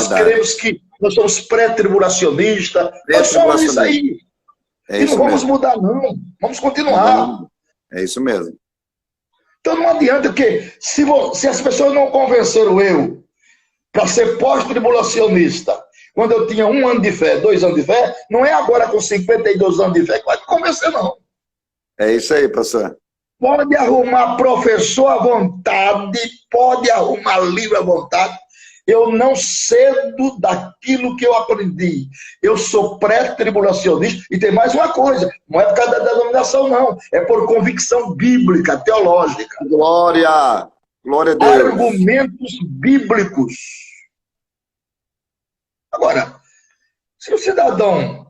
queremos que nós somos pré-tribulacionistas, nós somos isso aí. E não vamos mudar, não. Vamos continuar. É isso mesmo. Então não adianta, porque se as pessoas não convenceram eu para ser pós-tribulacionista, quando eu tinha 1 ano de fé, 2 anos de fé, não é agora com 52 anos de fé que vai me convencer, não. É isso aí, pastor. Pode arrumar professor à vontade, pode arrumar livro à vontade. Eu não cedo daquilo que eu aprendi. Eu sou pré-tribulacionista. E tem mais uma coisa, não é por causa da denominação, não. É por convicção bíblica, teológica. Glória! Glória a Deus. Argumentos bíblicos. Agora, se o cidadão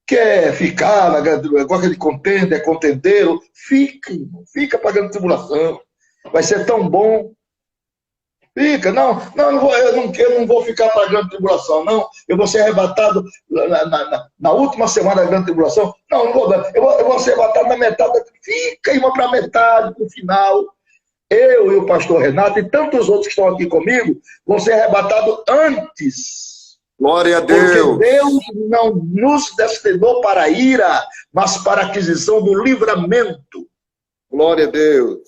quer ficar na gosta de contenda, é contendeiro, fica pagando tribulação. Vai ser tão bom. Fica, eu não vou ficar pagando tribulação, não. Eu vou ser arrebatado na última semana da grande tribulação. Não vou dar. Eu vou ser arrebatado na metade. Fica e vou para a metade, para o final. Eu e o pastor Renato e tantos outros que estão aqui comigo vão ser arrebatados antes. Glória a Deus. Porque Deus não nos destinou para a ira, mas para a aquisição do livramento. Glória a Deus.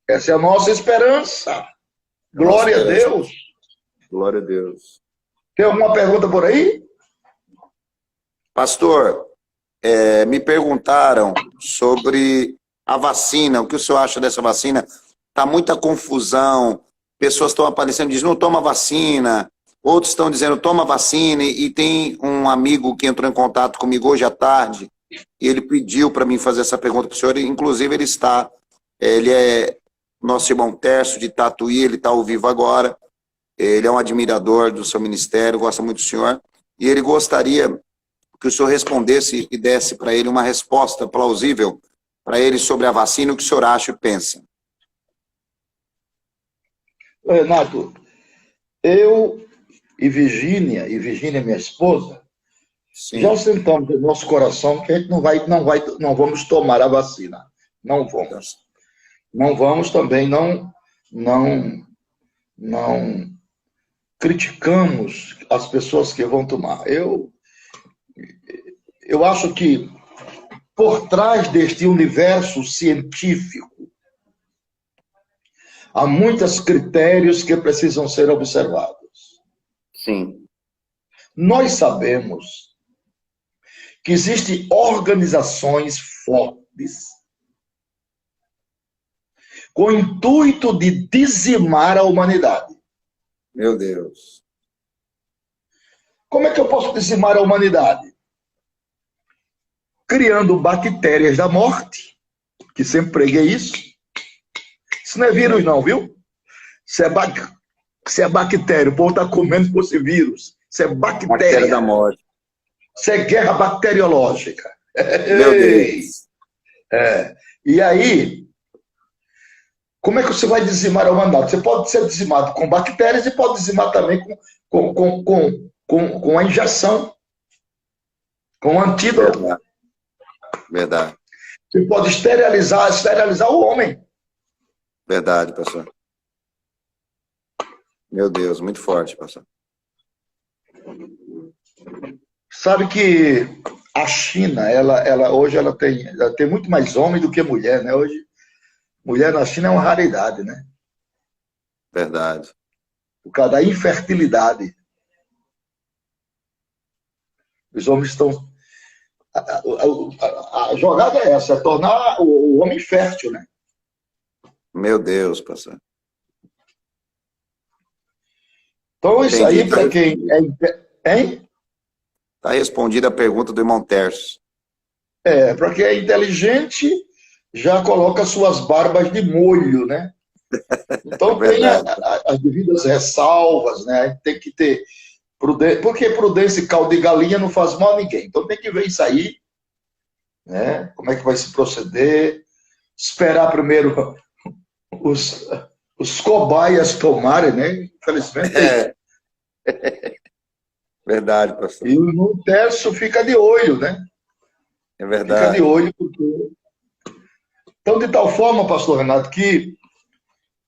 Essa é a nossa esperança. Glória a Deus. Glória a Deus. Tem alguma pergunta por aí? Pastor, me perguntaram sobre a vacina. O que o senhor acha dessa vacina? Está muita confusão. Pessoas estão aparecendo e dizem, não toma vacina. Outros estão dizendo, toma vacina. E tem um amigo que entrou em contato comigo hoje à tarde. E ele pediu para mim fazer essa pergunta para o senhor. Inclusive, ele é nosso irmão Tércio de Tatuí, ele está ao vivo agora. Ele é um admirador do seu ministério, gosta muito do senhor. E ele gostaria que o senhor respondesse e desse para ele uma resposta plausível para ele sobre a vacina, o que o senhor acha e pensa. Renato, eu e Virgínia minha esposa, Já Sim. sentamos no nosso coração que a gente não vamos tomar a vacina. Não vamos. Não vamos também, não, não criticamos as pessoas que vão tomar. Eu acho que por trás deste universo científico há muitos critérios que precisam ser observados. Sim. Nós sabemos que existem organizações fortes com o intuito de dizimar a humanidade. Meu Deus. Como é que eu posso dizimar a humanidade? Criando bactérias da morte, que sempre preguei isso. Isso não é vírus não, viu? Isso é bactéria. O povo está comendo fosse vírus. Isso é Bactéria bactéria. da morte. Isso é guerra bacteriológica. Meu Deus. E aí, como é que você vai dizimar a humanidade? Você pode ser dizimado com bactérias e pode dizimar também com a injeção, com o antídoto. Verdade. Verdade. Você pode esterilizar o homem. Verdade, pastor. Meu Deus, muito forte, pastor. Sabe que a China, hoje ela tem muito mais homem do que mulher, né? Hoje, mulher na China é uma raridade, né? Verdade. Por causa da infertilidade. Os homens estão... A jogada é essa, é tornar o homem fértil, né? Meu Deus, pastor. Então, isso Entendi. aí, para quem é... Hein? Está respondida a pergunta do irmão Tércio. Para quem é inteligente, já coloca suas barbas de molho, né? Então, tem as devidas ressalvas, né? Tem que ter prudência, porque prudência e caldo de galinha não faz mal a ninguém. Então, tem que ver isso aí, né? Como é que vai se proceder, esperar primeiro os cobaias tomarem, né? Infelizmente. Verdade, pastor. E o Tércio fica de olho, né? É verdade. Fica de olho, porque... Então, de tal forma, pastor Renato, que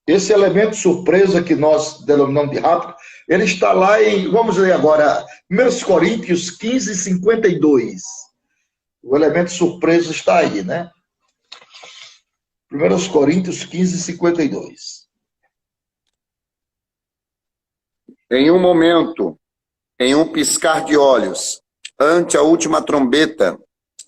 esse elemento surpresa que nós denominamos de rápido, ele está lá em, vamos ler agora, 1 Coríntios 15, 52. O elemento surpresa está aí, né? 1 Coríntios 15, 52. Em um momento, em um piscar de olhos, ante a última trombeta,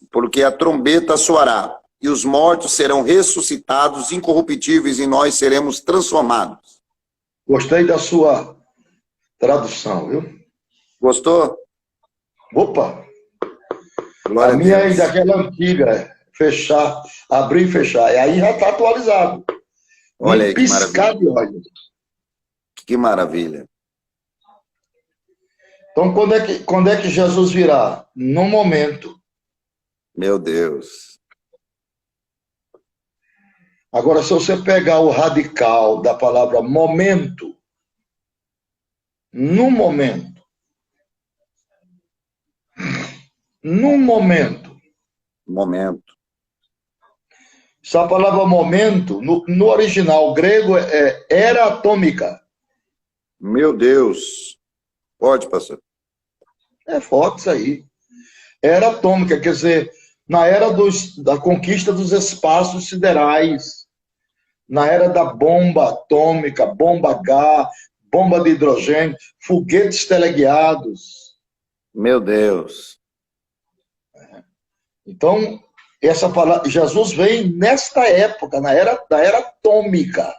porque a trombeta soará, e os mortos serão ressuscitados incorruptíveis, e nós seremos transformados. Gostei da sua tradução, viu? Gostou? Opa! Glória a minha a Deus. é daquela antiga, fechar, abrir e fechar. E aí já está atualizado. Olha aí, que piscar de olhos. Que maravilha. Então, quando é que Jesus virá? No momento. Meu Deus. Agora, se você pegar o radical da palavra momento, no momento, Momento. essa palavra momento, no original grego, é era atômica. Meu Deus. Pode, pastor. É forte isso aí. Era atômica, quer dizer, na era da conquista dos espaços siderais, na era da bomba atômica, bomba H, bomba de hidrogênio, foguetes teleguiados. Meu Deus. Então, essa palavra, Jesus vem nesta época, da era atômica.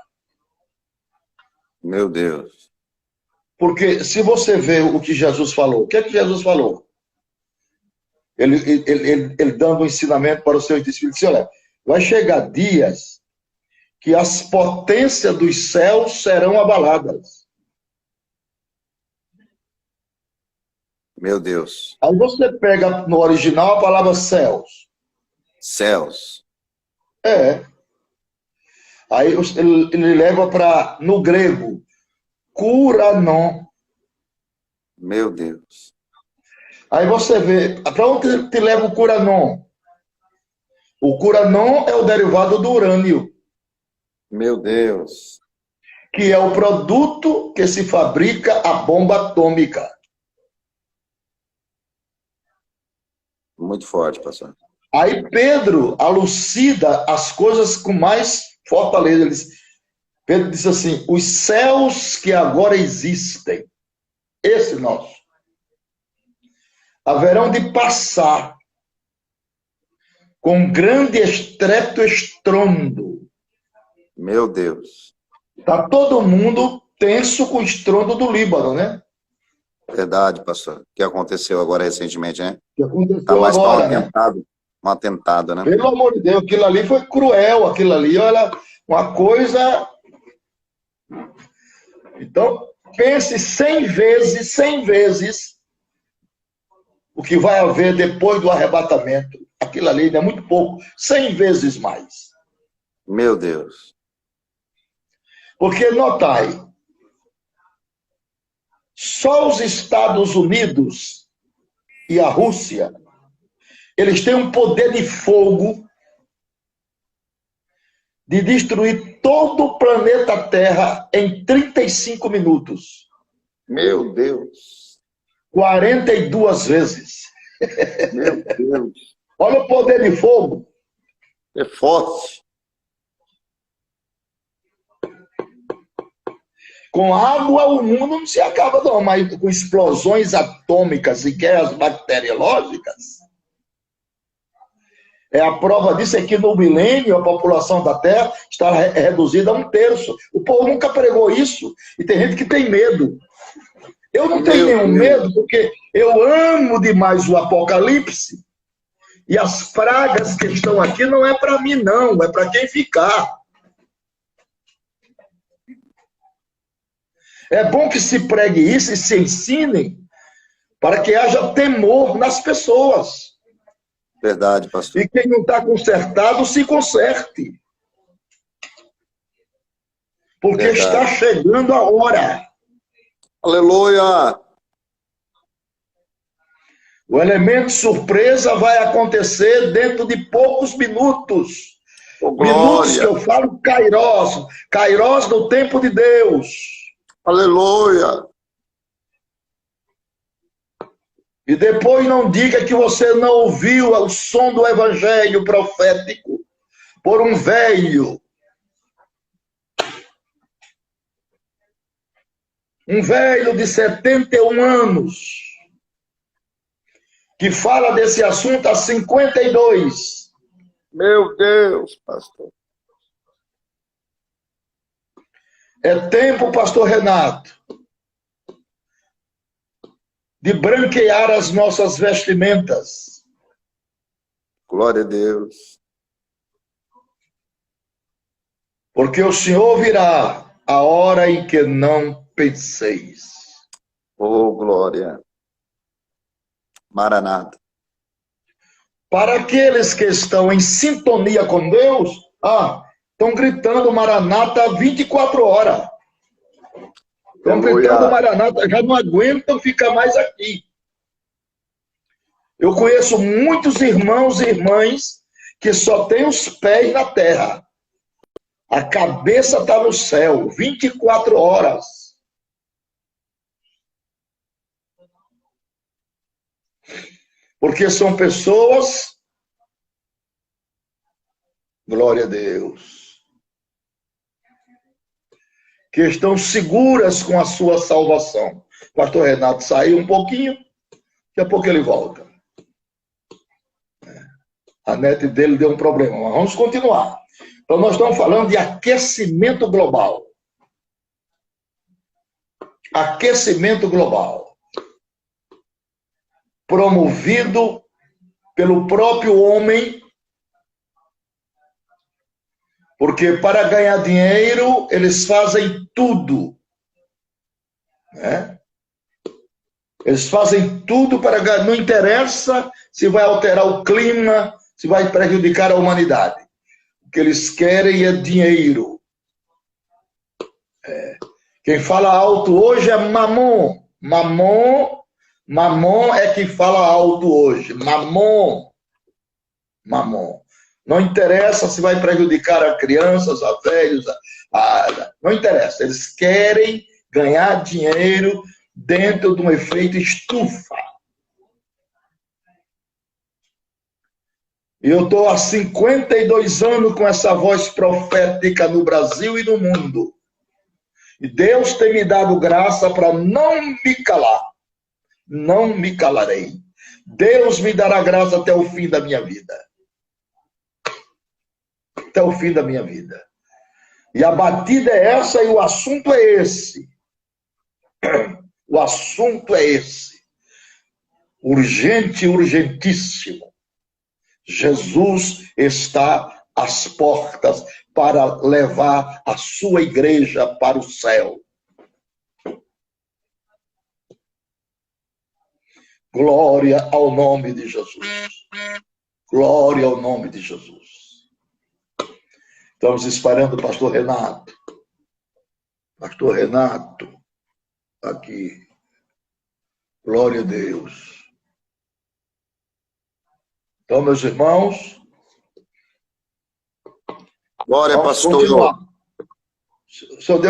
Meu Deus. Porque se você vê o que Jesus falou, o que é que Jesus falou? Ele dando um ensinamento para os seus discípulos, disse, olha, vai chegar dias que as potências dos céus serão abaladas. Meu Deus. Aí você pega no original a palavra céus. Céus. Aí ele leva para, no grego, kuranon. Meu Deus. Aí você vê, para onde te leva o Curanon? O Curanon é o derivado do urânio, Meu Deus. que é o produto que se fabrica a bomba atômica. Muito forte, pastor. Aí Pedro elucida as coisas com mais fortaleza. Pedro diz assim, os céus que agora existem, esse nosso, haverão de passar com grande estrépito estrondo. Meu Deus. Está todo mundo tenso com o estrondo do Líbano, né? Verdade, pastor. O que aconteceu agora recentemente, né? Que aconteceu Tá mais agora, para um né? atentado. Um atentado, né? Pelo amor de Deus, aquilo ali foi cruel, aquilo ali, olha, uma coisa... Então, pense 100 vezes o que vai haver depois do arrebatamento. Aquilo ali ainda é muito pouco, 100 vezes mais. Meu Deus. Porque, notai, só os Estados Unidos e a Rússia, eles têm um poder de fogo de destruir todo o planeta Terra em 35 minutos. Meu Deus. 42 vezes. Meu Deus. Olha o poder de fogo. É forte. Com água o mundo não se acaba não, mas com explosões atômicas e guerras bacteriológicas, a prova disso é que no milênio a população da Terra está reduzida a 1/3. O povo nunca pregou isso e tem gente que tem medo. Eu não tenho nenhum medo porque eu amo demais o Apocalipse e as pragas que estão aqui não é para mim não, é para quem ficar. É bom que se pregue isso e se ensinem para que haja temor nas pessoas. Verdade, pastor. E quem não está consertado, se conserte. Porque Verdade. está chegando a hora. Aleluia! O elemento surpresa vai acontecer dentro de poucos minutos. Oh, minutos que eu falo Kairos. Kairos no tempo de Deus. Aleluia! E depois não diga que você não ouviu o som do evangelho profético por um velho. Um velho de 71 anos. Que fala desse assunto há 52. Meu Deus, pastor. É tempo, pastor Renato, de branquear as nossas vestimentas. Glória a Deus. Porque o Senhor virá a hora em que não penseis. Oh, glória. Maranata. Para aqueles que estão em sintonia com Deus, estão gritando Maranata 24 horas. Estão gritando Maranata, já não aguentam ficar mais aqui. Eu conheço muitos irmãos e irmãs que só têm os pés na terra. A cabeça está no céu, 24 horas. Porque são pessoas, glória a Deus, que estão seguras com a sua salvação. O pastor Renato saiu um pouquinho, daqui a pouco ele volta. A net dele deu um problema, mas vamos continuar. Então nós estamos falando de aquecimento global. Aquecimento global. Promovido pelo próprio homem, porque para ganhar dinheiro eles fazem tudo, né? Eles fazem tudo para ganhar, não interessa se vai alterar o clima, se vai prejudicar a humanidade. O que eles querem é dinheiro. Quem fala alto hoje é Mamon. Mamon Mamon é que fala alto hoje. Mamon. Mamon. Não interessa se vai prejudicar a crianças, a velhos, não interessa. Eles querem ganhar dinheiro dentro de um efeito estufa. E eu estou há 52 anos com essa voz profética no Brasil e no mundo. E Deus tem me dado graça para não me calar. Não me calarei. Deus me dará graça até o fim da minha vida. Até o fim da minha vida. E a batida é essa e o assunto é esse. O assunto é esse. Urgente, urgentíssimo. Jesus está às portas para levar a sua igreja para o céu. Glória ao nome de Jesus. Glória ao nome de Jesus. Estamos esperando o pastor Renato. Pastor Renato, aqui. Glória a Deus. Então, meus irmãos. Glória, pastor. Continuar. O senhor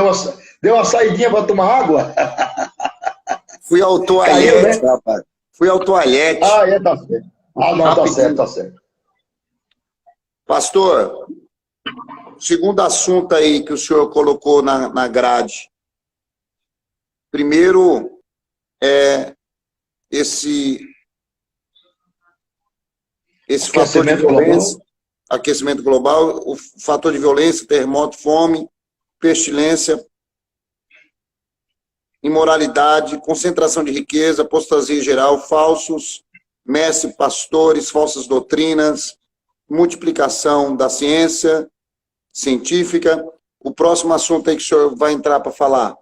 deu uma saidinha para tomar água? Fui ao toalete, né? Rapaz. Fui ao toalete. Ah, é, tá certo. Ah, não, tá certo, tá certo. Pastor, segundo assunto aí que o senhor colocou na grade. Primeiro, esse fator de violência, aquecimento global, o fator de violência, terremoto, fome, pestilência, imoralidade, concentração de riqueza, apostasia geral, falsos mestres, pastores, falsas doutrinas, multiplicação da ciência científica. O próximo assunto aí que o senhor vai entrar para falar.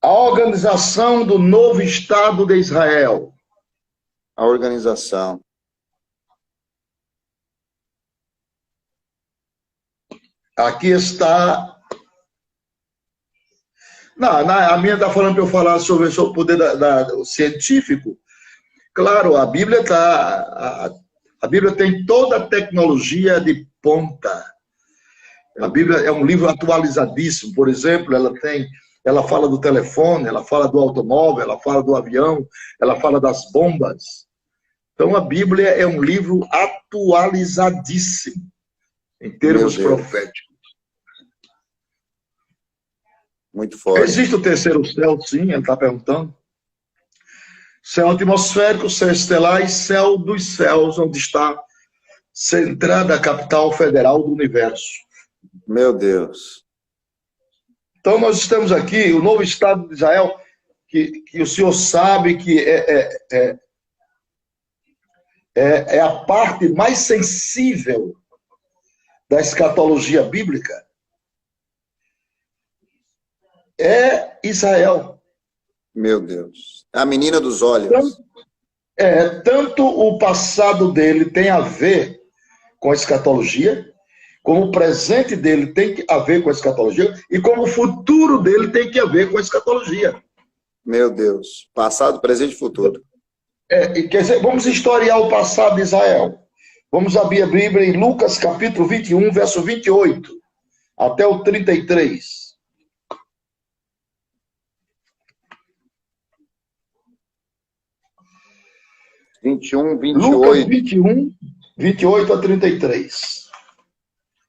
A organização do novo Estado de Israel. A organização. Aqui está. Não, a minha está falando para eu falar sobre o poder do científico. Claro, a Bíblia a Bíblia tem toda a tecnologia de ponta. A Bíblia é um livro atualizadíssimo. Por exemplo, ela fala do telefone, ela fala do automóvel, ela fala do avião, ela fala das bombas. Então, a Bíblia é um livro atualizadíssimo em termos proféticos. Muito forte. Existe o terceiro céu, sim, ele está perguntando. Céu atmosférico, céu estelar e céu dos céus, onde está centrada a capital federal do universo. Meu Deus. Então, nós estamos aqui, o novo Estado de Israel, que o senhor sabe que é a parte mais sensível da escatologia bíblica. É Israel. Meu Deus. A menina dos olhos. Tanto o passado dele tem a ver com a escatologia, como o presente dele tem a ver com a escatologia, e como o futuro dele tem que ver com a escatologia. Meu Deus. Passado, presente e futuro. Quer dizer, vamos historiar o passado de Israel. Vamos abrir a Bíblia em Lucas capítulo 21, verso 28, até o 33. Lucas 21, 28 a 33.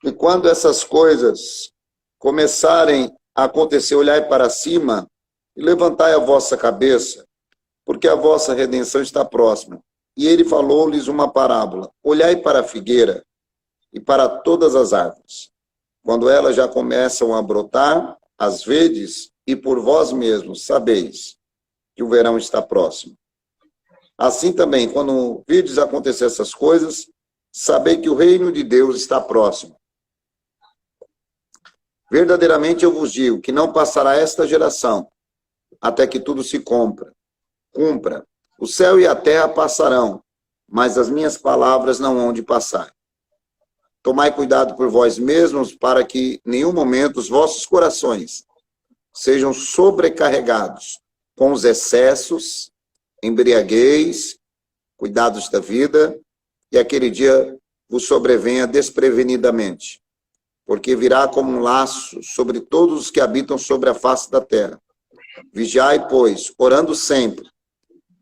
E quando essas coisas começarem a acontecer, olhai para cima e levantai a vossa cabeça, porque a vossa redenção está próxima. E ele falou-lhes uma parábola. Olhai para a figueira e para todas as árvores. Quando elas já começam a brotar, as vedes, e por vós mesmos sabeis que o verão está próximo. Assim também, quando virdes acontecer essas coisas, sabei que o reino de Deus está próximo. Verdadeiramente eu vos digo que não passará esta geração até que tudo se cumpra. O céu e a terra passarão, mas as minhas palavras não hão de passar. Tomai cuidado por vós mesmos, para que em nenhum momento os vossos corações sejam sobrecarregados com os excessos, embriaguez, cuidados da vida, e aquele dia vos sobrevenha desprevenidamente, porque virá como um laço sobre todos os que habitam sobre a face da terra. Vigiai, pois, orando sempre,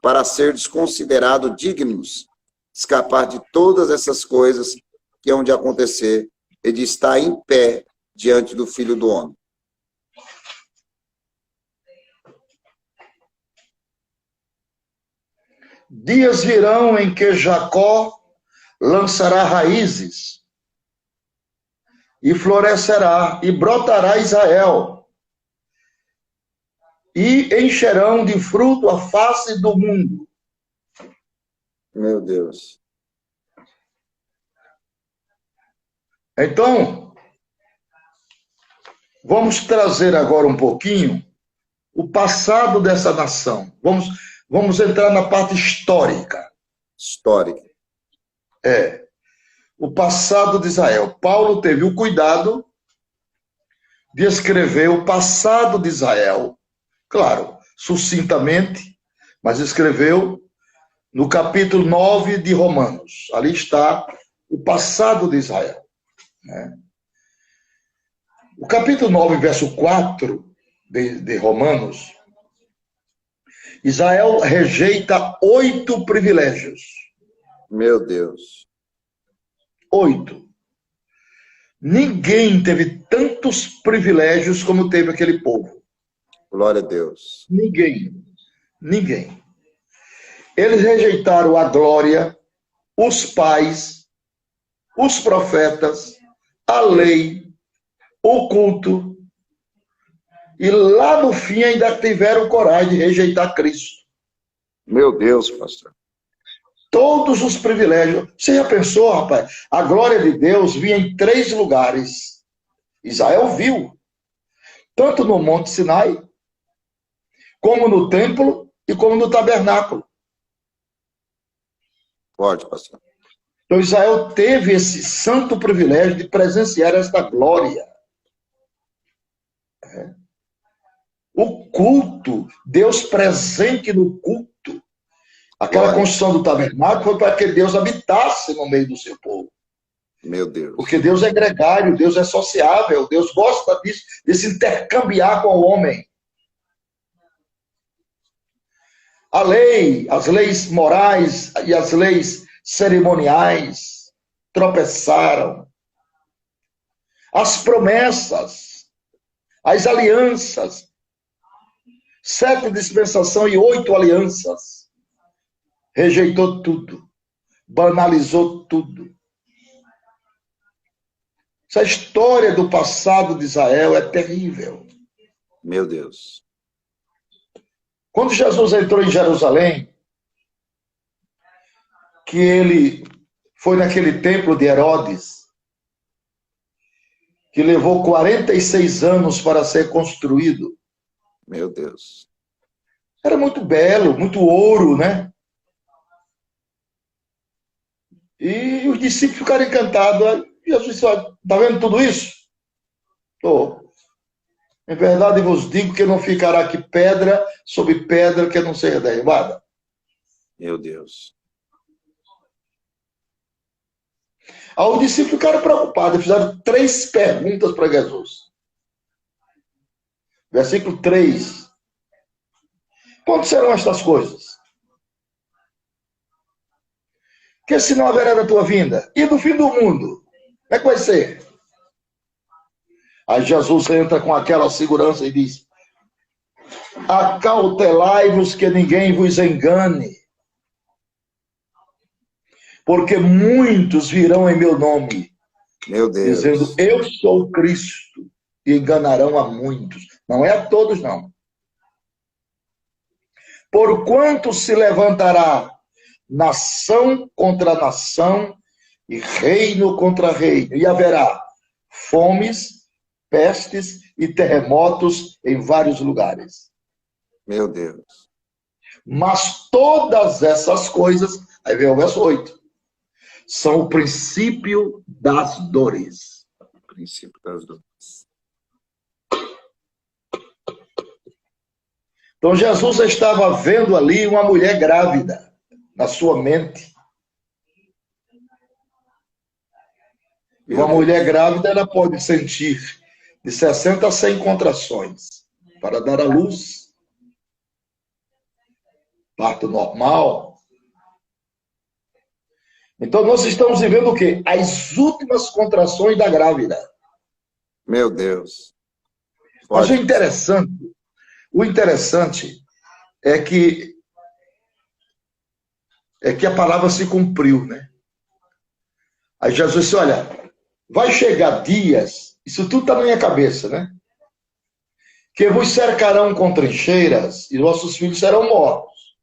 para ser desconsiderado dignos de escapar de todas essas coisas que hão de acontecer e de estar em pé diante do Filho do Homem. Dias virão em que Jacó lançará raízes, e florescerá, e brotará Israel, e encherão de fruto a face do mundo. Meu Deus. Então, vamos trazer agora um pouquinho o passado dessa nação. Vamos entrar na parte histórica. Histórica. O passado de Israel. Paulo teve o cuidado de escrever o passado de Israel, claro, sucintamente, mas escreveu no capítulo 9 de Romanos. Ali está o passado de Israel. Né? O capítulo 9, verso 4 de Romanos, Israel rejeita 8 privilégios. Meu Deus. 8. Ninguém teve tantos privilégios como teve aquele povo. Glória a Deus. Ninguém. Eles rejeitaram a glória, os pais, os profetas, a lei, o culto, e lá no fim ainda tiveram coragem de rejeitar Cristo. Meu Deus, pastor. Todos os privilégios. Você já pensou, rapaz? A glória de Deus vinha em 3 lugares. Israel viu. Tanto no Monte Sinai, como no templo e como no tabernáculo. Pode, pastor. Então Israel teve esse santo privilégio de presenciar esta glória. O culto, Deus presente no culto. Aquela construção do tabernáculo foi para que Deus habitasse no meio do seu povo. Meu Deus. Porque Deus é gregário, Deus é sociável, Deus gosta disso, de se intercambiar com o homem. A lei, as leis morais e as leis cerimoniais tropeçaram. As promessas, as alianças, 7 dispensações e 8 alianças. Rejeitou tudo, banalizou tudo. Essa história do passado de Israel é terrível. Meu Deus. Quando Jesus entrou em Jerusalém, que ele foi naquele templo de Herodes, que levou 46 anos para ser construído. Meu Deus. Era muito belo, muito ouro, né? E os discípulos ficaram encantados. Jesus disse, está vendo tudo isso? Estou. Em verdade vos digo que não ficará aqui pedra sobre pedra que não seja derribada. Meu Deus. Aí os discípulos ficaram preocupados, fizeram 3 perguntas para Jesus. Versículo 3. Quando serão estas coisas? Que sinal haverá da tua vinda? E do fim do mundo? Como é que vai ser? Aí Jesus entra com aquela segurança e diz, acautelai-vos que ninguém vos engane, porque muitos virão em meu nome, Meu Deus. dizendo, eu sou Cristo, e enganarão a muitos. Não é a todos, não. Porquanto se levantará nação contra nação, e reino contra reino, e haverá fomes, pestes e terremotos em vários lugares. Meu Deus. Mas todas essas coisas, aí vem o verso 8, são o princípio das dores. O princípio das dores. Então Jesus estava vendo ali uma mulher grávida na sua mente. E uma mulher grávida, ela pode sentir de 60 a 100 contrações para dar à luz, parto normal. Então nós estamos vivendo o quê? As últimas contrações da grávida. Meu Deus. Mas o interessante é que a palavra se cumpriu, né? Aí Jesus disse, olha, vai chegar dias, isso tudo está na minha cabeça, né? Que vos cercarão com trincheiras e vossos filhos serão mortos.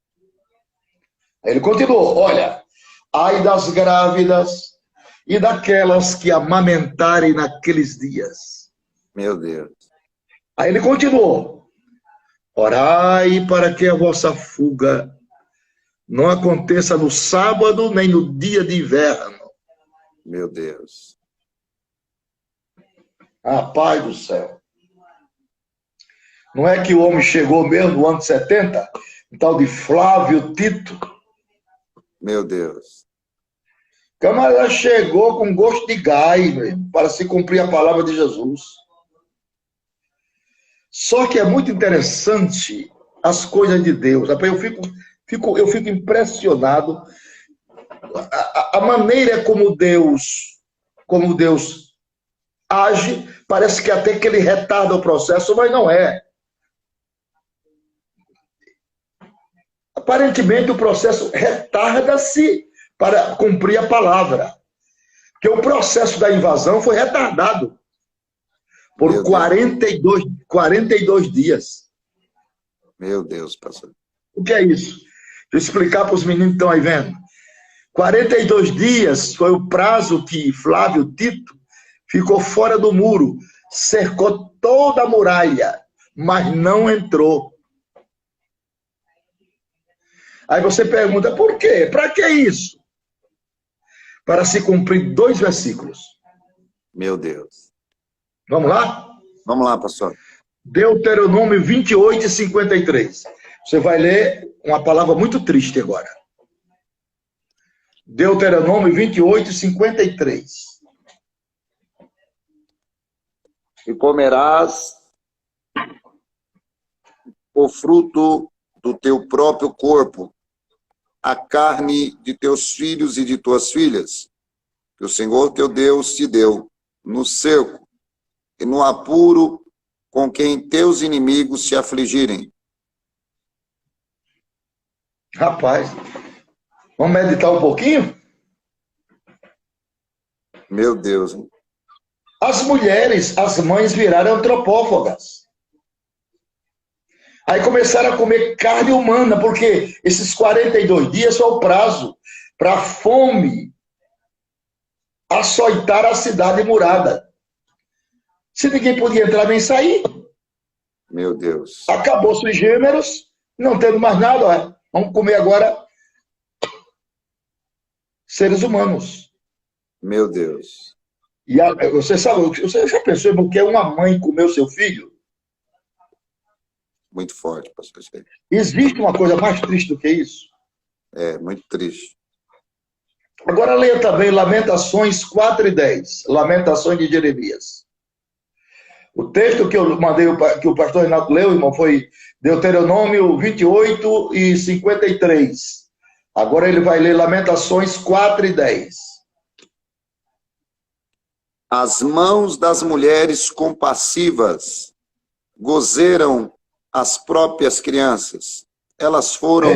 Aí ele continuou, olha, ai das grávidas e daquelas que amamentarem naqueles dias. Meu Deus. Aí ele continuou, orai para que a vossa fuga não aconteça no sábado nem no dia de inverno. Meu Deus. Ah, Pai do céu. Não é que o homem chegou mesmo no ano 70, um tal de Flávio Tito. Meu Deus. O camarada chegou com gosto de gás, mesmo, para se cumprir a palavra de Jesus. Só que é muito interessante as coisas de Deus. Eu fico impressionado a maneira como Deus age. Parece que até que ele retarda o processo, mas não é. Aparentemente o processo retarda-se para cumprir a palavra. Porque o processo da invasão foi retardado por 42 dias. Meu Deus, pastor. O que é isso? Deixa eu explicar para os meninos que estão aí vendo. 42 dias foi o prazo que Flávio Tito ficou fora do muro, cercou toda a muralha, mas não entrou. Aí você pergunta, por quê? Para que isso? Para se cumprir 2 versículos. Meu Deus. Vamos lá? Vamos lá, pastor. Deuteronômio 28 e 53. Você vai ler uma palavra muito triste agora. Deuteronômio 28 e 53. E comerás o fruto do teu próprio corpo, a carne de teus filhos e de tuas filhas, que o Senhor teu Deus te deu, no cerco e no apuro com quem teus inimigos se afligirem. Rapaz, vamos meditar um pouquinho? Meu Deus. As mulheres, as mães viraram antropófagas. Aí começaram a comer carne humana, porque esses 42 dias foi o prazo para a fome açoitar a cidade murada. Se ninguém podia entrar nem sair. Meu Deus. Acabou-se os gêneros, não tendo mais nada, ó, vamos comer agora seres humanos. Meu Deus. E você sabe, você já pensou o que é uma mãe comer o seu filho? Muito forte, pastor. Existe uma coisa mais triste do que isso? É, muito triste. Agora leia também Lamentações 4 e 10. Lamentações de Jeremias. O texto que eu mandei, que o pastor Renato leu, irmão, foi Deuteronômio 28 e 53. Agora ele vai ler Lamentações 4 e 10. As mãos das mulheres compassivas gozeram as próprias crianças. Elas foram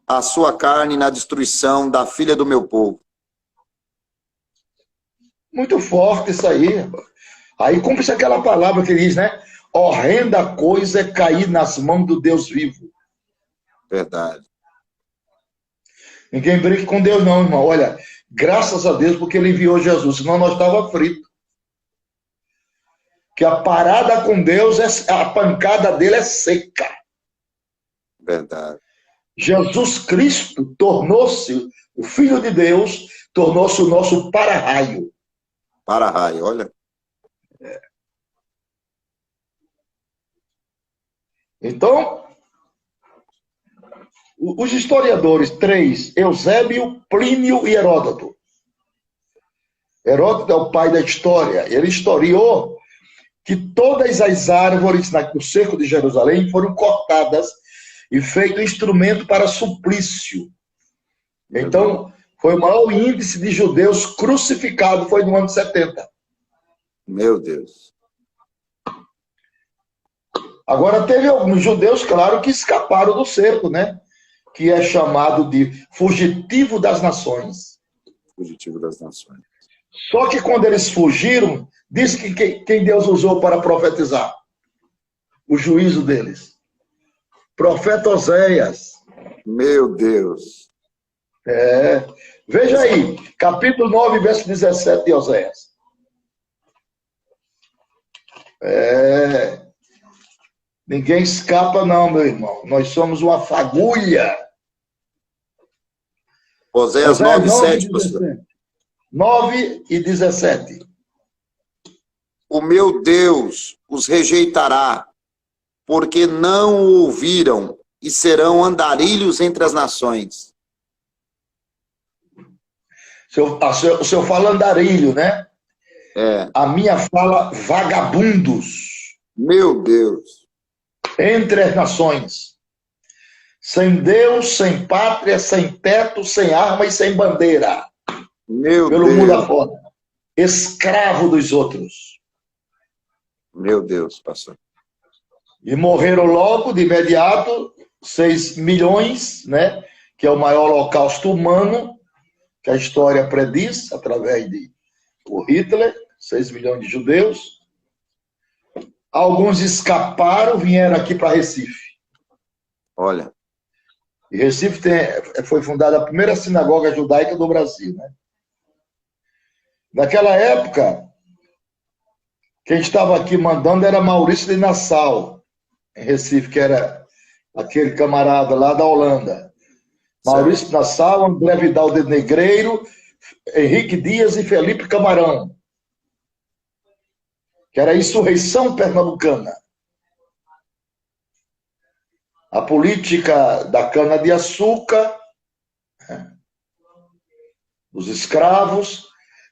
a sua carne na destruição da filha do meu povo. Muito forte isso aí. Aí cumpre-se aquela palavra que diz, né? Horrenda coisa é cair nas mãos do Deus vivo. Verdade. Ninguém brinque com Deus não, irmão. Olha, graças a Deus porque ele enviou Jesus, senão nós estávamos fritos. Que a parada com Deus, a pancada dele é seca. Verdade. Jesus Cristo tornou-se, o Filho de Deus, tornou-se o nosso para-raio. Para-raio, olha. Então, Os historiadores, três, Eusébio, Plínio e Heródoto. Heródoto é o pai da história. Ele historiou que todas as árvores no cerco de Jerusalém foram cortadas e feito instrumento para suplício. Então, foi o maior índice de judeus crucificados, foi no ano 70. Meu Deus. Agora, teve alguns judeus, claro, que escaparam do cerco, né? Que é chamado de fugitivo das nações. Fugitivo das nações. Só que quando eles fugiram, diz que quem Deus usou para profetizar? O juízo deles. Profeta Oséias. Meu Deus. Veja aí, capítulo 9, verso 17 de Oséias. Ninguém escapa não, meu irmão. Nós somos uma fagulha. Oséias 9, 7, pastor. 9 e 17. O meu Deus os rejeitará, porque não o ouviram, e serão andarilhos entre as nações. O senhor fala andarilho, né? A minha fala vagabundos. Meu Deus. Entre as nações. Sem Deus, sem pátria, sem teto, sem arma e sem bandeira. Meu Pelo Deus. mundo afora. Escravo dos outros. Meu Deus, pastor. E morreram logo, de imediato, 6 milhões, né? Que é o maior holocausto humano que a história prediz, através de o Hitler, 6 milhões de judeus. Alguns escaparam, vieram aqui para Recife. Olha. E Recife foi fundada a primeira sinagoga judaica do Brasil, né? Naquela época, quem estava aqui mandando era Maurício de Nassau, em Recife, que era aquele camarada lá da Holanda. Maurício de Nassau, André Vidal de Negreiro, Henrique Dias e Felipe Camarão, que era a insurreição pernambucana. A política da cana-de-açúcar, os escravos,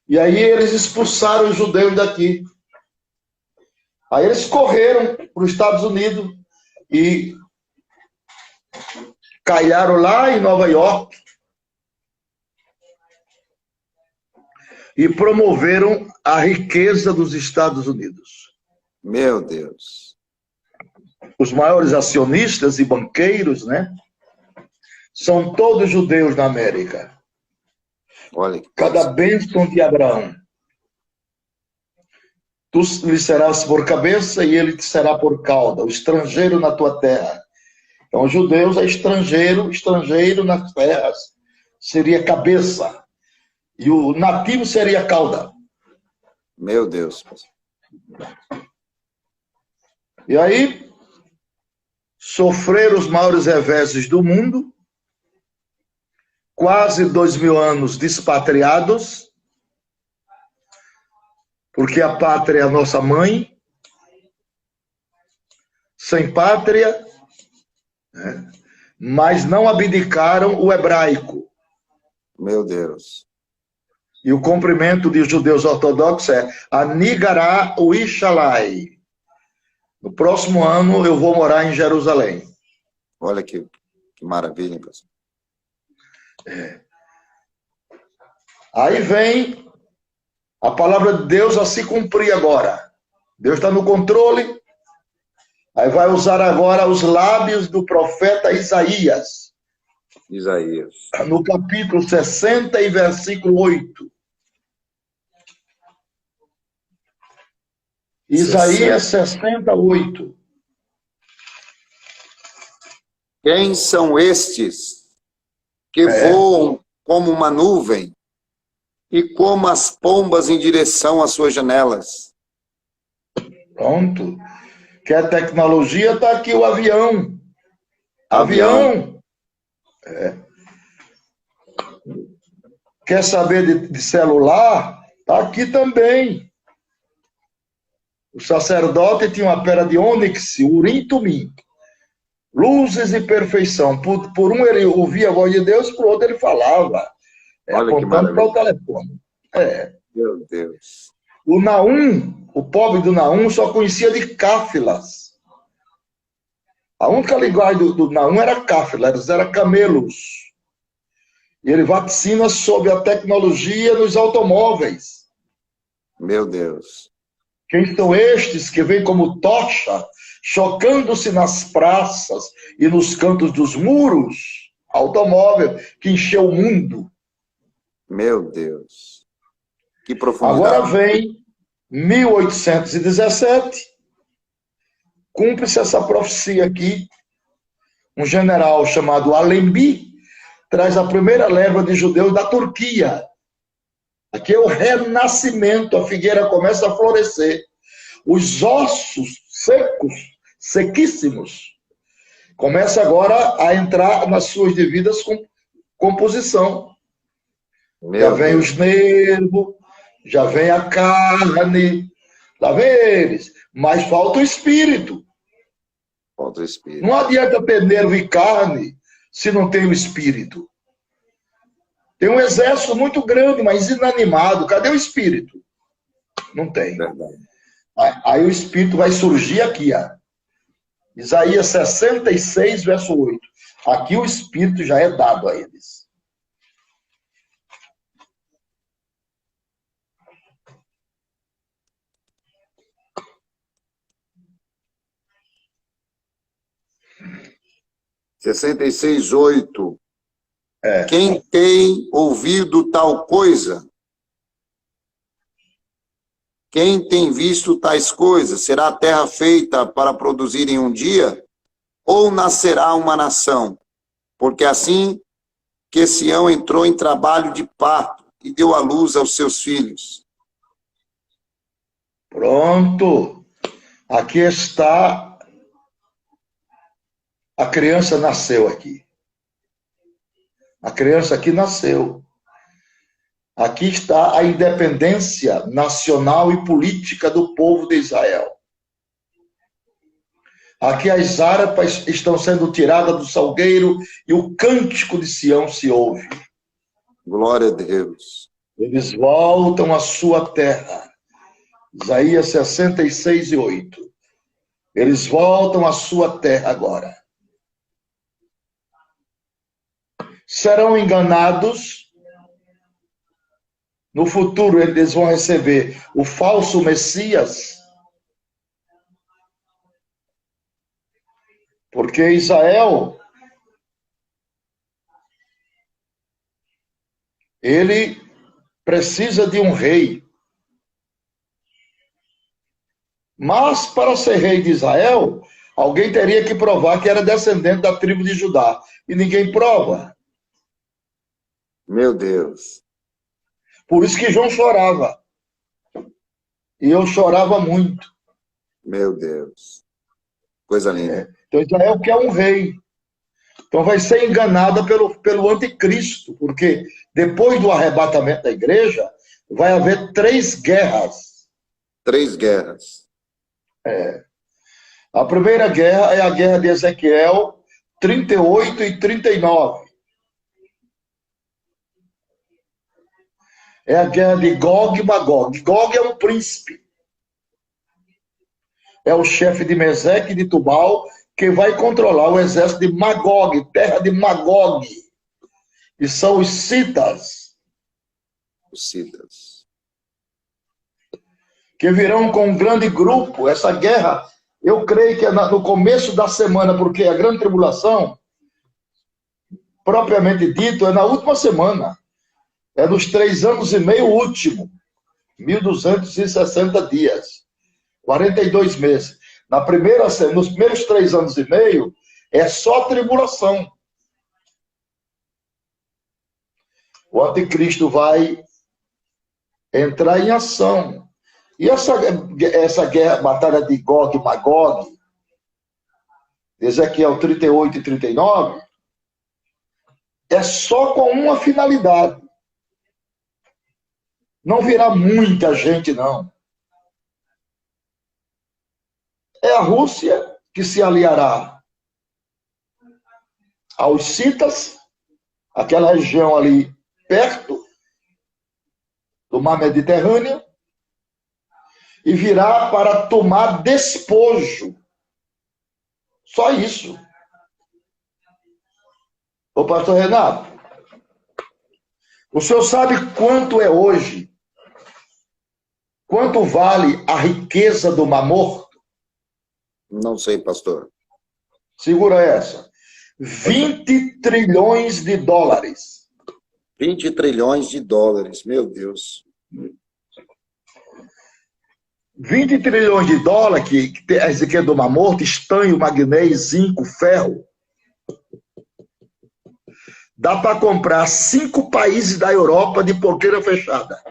e aí eles expulsaram os judeus daqui. Aí eles correram para os Estados Unidos e caiaram lá em Nova York e promoveram a riqueza dos Estados Unidos. Meu Deus. Os maiores acionistas e banqueiros, né? São todos judeus na América. Olha que cada bênção de Abraão. Tu lhe serás por cabeça e ele te será por cauda, o estrangeiro na tua terra. Então, os judeus é estrangeiro, estrangeiro nas terras. Seria cabeça. E o nativo seria cauda. Meu Deus. E aí, sofreram os maiores reveses do mundo, quase 2000 anos despatriados, porque a pátria é a nossa mãe, sem pátria, né? Mas não abdicaram o hebraico. Meu Deus. E o cumprimento de judeus ortodoxos é Anigará o Ixalai. No próximo ano eu vou morar em Jerusalém. Olha que maravilha, pessoal. Aí vem a palavra de Deus a se cumprir agora. Deus está no controle. Aí vai usar agora os lábios do profeta Isaías. Isaías. No capítulo 60 e versículo 8. Isaías 68. Quem são estes que voam como uma nuvem e como as pombas em direção às suas janelas? Pronto. Que a tecnologia está aqui, o avião. Avião. Quer saber de celular? Está aqui também. O sacerdote tinha uma pedra de ônix, urim tumim. Luzes e perfeição. Por um ele ouvia a voz de Deus, por outro ele falava, Olha que apontando para o maravilha. telefone. Meu Deus. O Naum, o pobre do Naum, só conhecia de cáfilas. A única linguagem do Naum era cáfilas, era camelos. E ele vaticina sobre a tecnologia nos automóveis. Meu Deus. Quem são estes que vêm como tocha, chocando-se nas praças e nos cantos dos muros? Automóvel que encheu o mundo. Meu Deus. Que profundidade. Agora vem 1817, cumpre-se essa profecia aqui. Um general chamado Allenby traz a primeira leva de judeus da Turquia. Aqui é o renascimento, a figueira começa a florescer. Os ossos secos, sequíssimos, começam agora a entrar nas suas devidas composição. Já vem os nervos, já vem a carne, lá vem eles, mas falta o espírito. Falta o espírito. Não adianta ter nervo e carne se não tem o espírito. Tem um exército muito grande, mas inanimado. Cadê o espírito? Não tem. Verdade. Aí o espírito vai surgir aqui, ó. Isaías 66, verso 8. Aqui o espírito já é dado a eles. Sessenta e seis, 8. Quem tem ouvido tal coisa? Quem tem visto tais coisas? Será a terra feita para produzir em um dia? Ou nascerá uma nação? Porque assim que Sião entrou em trabalho de parto e deu à luz aos seus filhos. Pronto. Aqui está. A criança nasceu aqui. A criança aqui nasceu. Aqui está a independência nacional e política do povo de Israel. Aqui as harpas estão sendo tiradas do salgueiro e o cântico de Sião se ouve. Glória a Deus. Eles voltam à sua terra. Isaías 66 e 8. Eles voltam à sua terra agora. Serão enganados. No futuro eles vão receber o falso Messias. Porque Israel, ele precisa de um rei. Mas para ser rei de Israel, alguém teria que provar que era descendente da tribo de Judá. E ninguém prova. Meu Deus. Por isso que João chorava. E eu chorava muito. Meu Deus. Coisa linda. Então Israel quer um rei. Então vai ser enganada pelo anticristo, porque depois do arrebatamento da igreja, vai haver 3 guerras. 3 guerras. A primeira guerra é a guerra de Ezequiel 38 e 39. É a guerra de Gog e Magog. Gog é um príncipe. É o chefe de Meseque e de Tubal, que vai controlar o exército de Magog, terra de Magog. E são os citas. Os citas. Que virão com um grande grupo. Essa guerra, eu creio que é no começo da semana, porque a grande tribulação, propriamente dito, é na última semana. É nos 3 anos e meio último. 1.260 dias. 42 meses. Nos primeiros 3 anos e meio, é só tribulação. O anticristo vai entrar em ação. E essa guerra, batalha de Gog e Magog, Ezequiel 38 e 39, é só com uma finalidade. Não virá muita gente, não. É a Rússia que se aliará aos citas, aquela região ali perto do mar Mediterrâneo, e virá para tomar despojo. Só isso. Ô, pastor Renato, o senhor sabe quanto é hoje? Quanto vale a riqueza do Mar Morto? Não sei, pastor. Segura essa. 20 trilhões de dólares. 20 trilhões de dólares, meu Deus. 20 trilhões de dólares, que tem a riqueza do Mar Morto, estanho, magnésio, zinco, ferro. Dá para comprar 5 países da Europa de porteira fechada.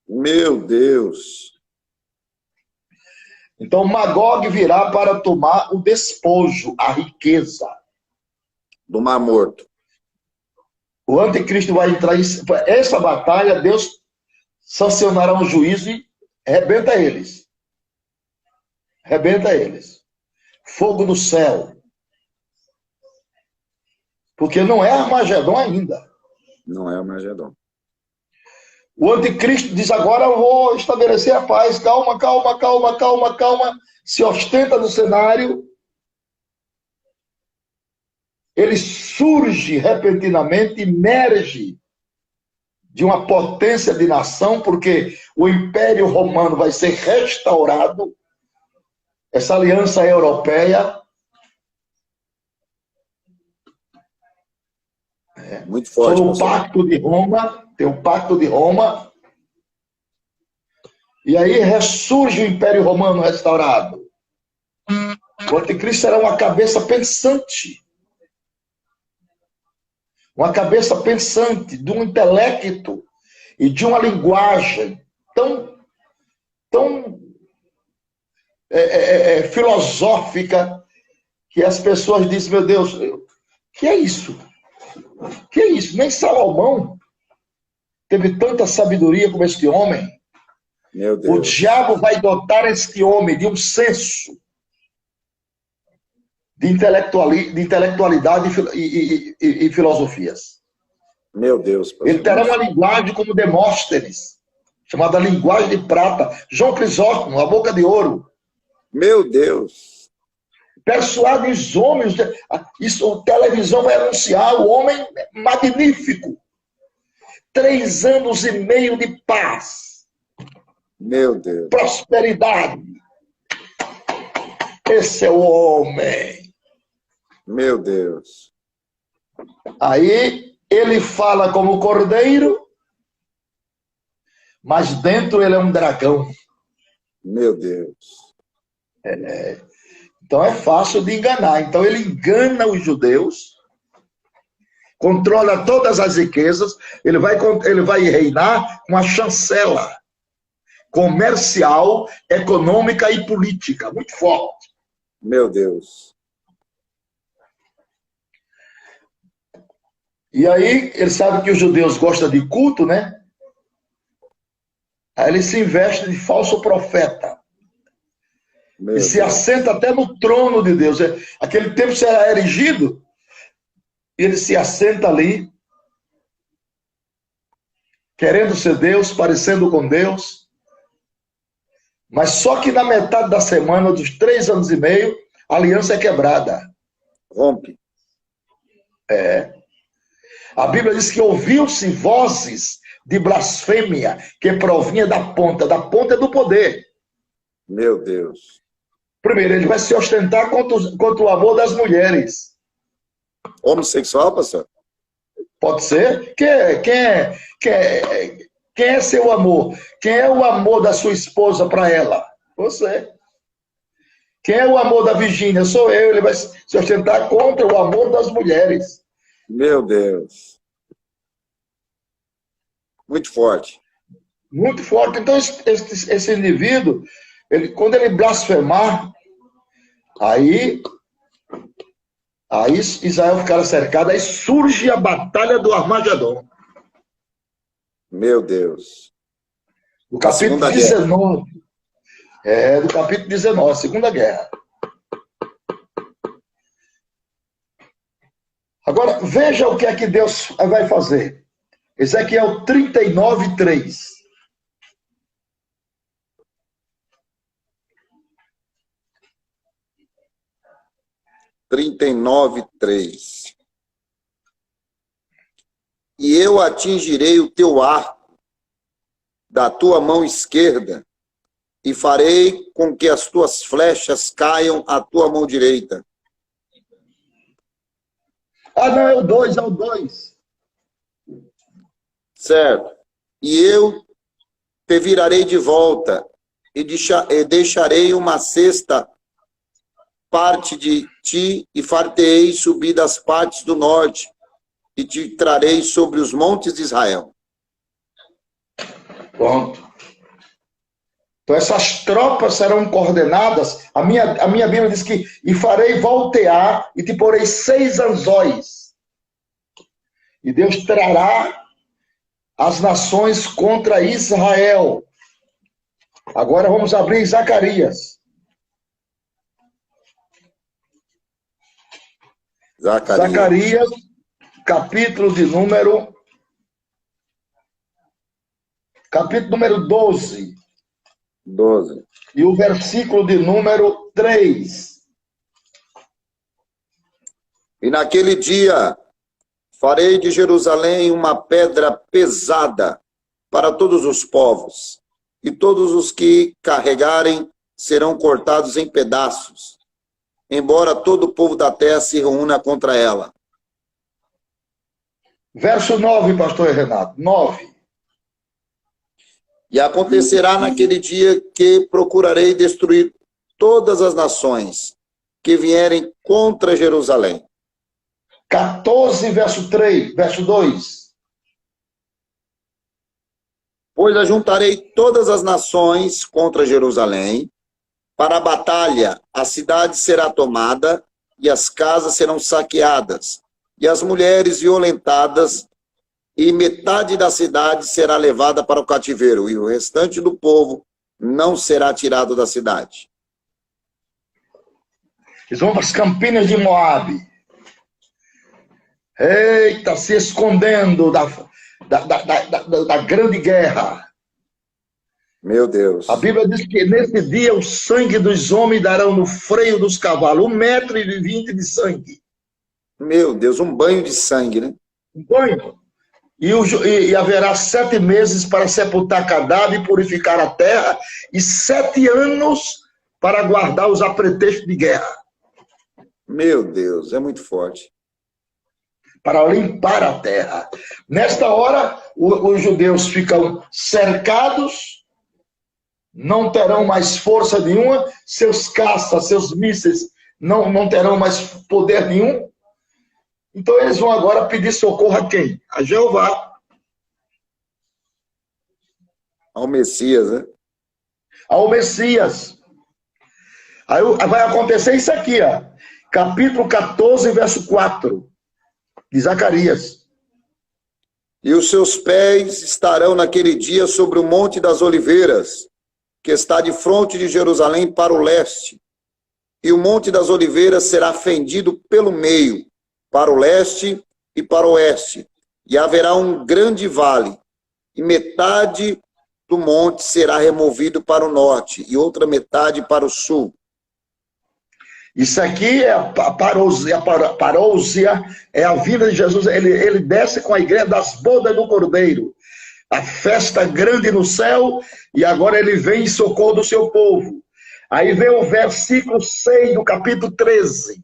Meu Deus. Então, Magog virá para tomar o despojo, a riqueza. Do Mar Morto. O anticristo vai entrar em... Essa batalha, Deus sancionará um juízo e rebenta eles. Rebenta eles. Fogo no céu. Porque não é Armagedon ainda. Não é Armagedon. O anticristo diz, agora eu vou estabelecer a paz. Calma, calma, calma, calma, calma. Se ostenta no cenário. Ele surge repentinamente, emerge de uma potência de nação, porque o Império Romano vai ser restaurado. Essa aliança europeia muito forte. Foi o Pacto de Roma, tem o Pacto de Roma, e aí ressurge o Império Romano restaurado. O anticristo será uma cabeça pensante. Uma cabeça pensante, de um intelecto e de uma linguagem tão filosófica que as pessoas dizem, meu Deus, que é isso? Que é isso? Nem Salomão teve tanta sabedoria como este homem. Meu Deus. O diabo vai dotar este homem de um senso de intelectualidade e filosofias. Meu Deus. Pastor. Ele terá uma linguagem como Demóstenes, chamada linguagem de prata. João Crisóstomo, a boca de ouro. Meu Deus. Persuade os homens. Isso, a televisão vai anunciar o homem magnífico. 3 anos e meio de paz. Meu Deus. Prosperidade. Esse é o homem. Meu Deus. Aí ele fala como cordeiro, mas dentro ele é um dragão. Meu Deus. Então é fácil de enganar. Então ele engana os judeus, controla todas as riquezas, ele vai reinar com a chancela comercial, econômica e política, muito forte. Meu Deus. E aí, ele sabe que os judeus gostam de culto, né? Aí ele se investe de falso profeta. Meu E se Deus. assenta até no trono de Deus. Aquele templo será erigido, e ele se assenta ali, querendo ser Deus, parecendo com Deus. Mas só que na metade da semana, dos 3 anos e meio, a aliança é quebrada. Rompe. A Bíblia diz que ouviu-se vozes de blasfêmia que provinha da ponta do poder. Meu Deus. Primeiro, ele vai se ostentar contra o amor das mulheres. Homossexual, pastor? Pode ser? Quem é seu amor? Quem é o amor da sua esposa para ela? Você. Quem é o amor da Virgínia? Sou eu. Ele vai se ostentar contra o amor das mulheres. Meu Deus. Muito forte. Muito forte. Então, esse indivíduo, quando ele blasfemar, aí Israel ficará cercado, aí surge a batalha do Armagedon. Meu Deus. Do capítulo 19. Do capítulo 19, Segunda Guerra. Agora, veja o que é que Deus vai fazer. Ezequiel 39, 3. 39:3. E eu atingirei o teu arco da tua mão esquerda, e farei com que as tuas flechas caiam à tua mão direita. Ah, não, é o 2, é o 2. Certo. E eu te virarei de volta, e deixarei uma sexta parte de ti, e far-te-ei subir das partes do norte, e te trarei sobre os montes de Israel. Pronto. Então essas tropas serão coordenadas. A minha Bíblia diz que e farei voltear e te porei 6 anzóis. E Deus trará as nações contra Israel. Agora vamos abrir Zacarias. Zacarias, capítulo número 12. 12. E o versículo de número 3. E naquele dia farei de Jerusalém uma pedra pesada para todos os povos, e todos os que carregarem serão cortados em pedaços, embora todo o povo da terra se reúna contra ela. Verso 9, pastor Renato. 9. E acontecerá naquele dia que procurarei destruir todas as nações que vierem contra Jerusalém. 14, verso 3, verso 2. Pois ajuntarei todas as nações contra Jerusalém, para a batalha, a cidade será tomada, e as casas serão saqueadas, e as mulheres violentadas, e metade da cidade será levada para o cativeiro, e o restante do povo não será tirado da cidade. Eles vão para as campinas de Moabe. Eita, se escondendo da grande guerra. Meu Deus. A Bíblia diz que nesse dia o sangue dos homens darão no freio dos cavalos, 1,20 m de sangue. Meu Deus, um banho de sangue, né? Um banho. E haverá 7 meses para sepultar cadáver e purificar a terra, e 7 anos para guardar os apretrechos de guerra. Meu Deus, é muito forte. Para limpar a terra. Nesta hora, os judeus ficam cercados, não terão mais força nenhuma, seus caças, seus mísseis não terão mais poder nenhum. Então eles vão agora pedir socorro a quem? A Jeová. Ao Messias, né? Ao Messias. Aí vai acontecer isso aqui, ó. Capítulo 14, verso 4. De Zacarias. E os seus pés estarão naquele dia sobre o Monte das Oliveiras, que está de fronte de Jerusalém para o leste. E o Monte das Oliveiras será fendido pelo meio, para o leste e para o oeste. E haverá um grande vale, e metade do monte será removido para o norte, e outra metade para o sul. Isso aqui é a parousia, é a vinda de Jesus. Ele desce com a igreja das bodas do Cordeiro. A festa grande no céu, e agora ele vem em socorro do seu povo. Aí vem o versículo 6 do capítulo 13.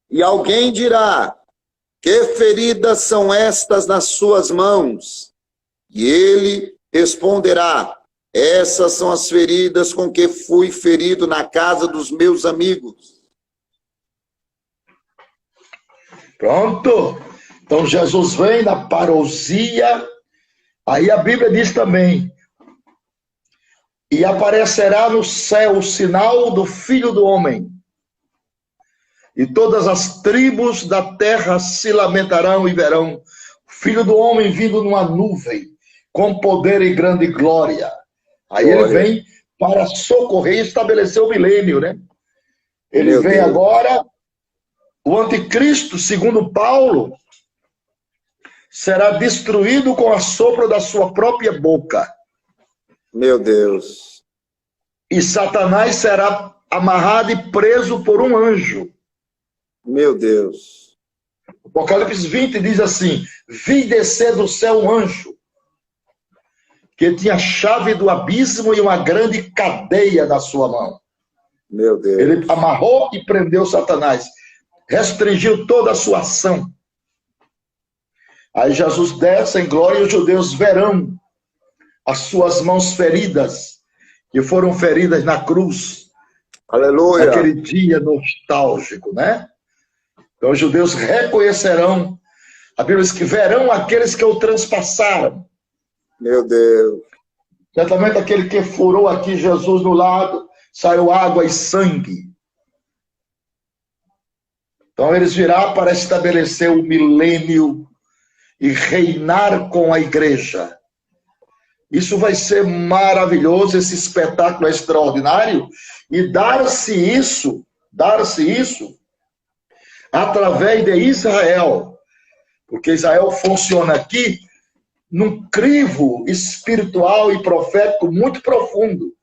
E alguém dirá: que feridas são estas nas suas mãos? E ele responderá: essas são as feridas com que fui ferido na casa dos meus amigos. Pronto. Então Jesus vem na parousia. Aí a Bíblia diz também: e aparecerá no céu o sinal do Filho do Homem. E todas as tribos da terra se lamentarão e verão o Filho do Homem vindo numa nuvem, com poder e grande glória. Aí glória. Ele vem para socorrer e estabelecer o milênio, né? Ele vem agora, o anticristo, segundo Paulo, será destruído com a sopro da sua própria boca. Meu Deus. E Satanás será amarrado e preso por um anjo. Meu Deus. Apocalipse 20 diz assim: vi descer do céu um anjo, que tinha a chave do abismo e uma grande cadeia na sua mão. Meu Deus. Ele amarrou e prendeu Satanás, restringiu toda a sua ação. Aí Jesus desce em glória e os judeus verão as suas mãos feridas, que foram feridas na cruz. Aleluia. Naquele dia nostálgico, né? Então os judeus reconhecerão, a Bíblia diz que verão aqueles que o transpassaram. Meu Deus. Certamente aquele que furou aqui Jesus no lado, saiu água e sangue. Então eles virão para estabelecer o milênio e reinar com a igreja. Isso vai ser maravilhoso, esse espetáculo é extraordinário, e dar-se isso através de Israel, porque Israel funciona aqui num crivo espiritual e profético muito profundo,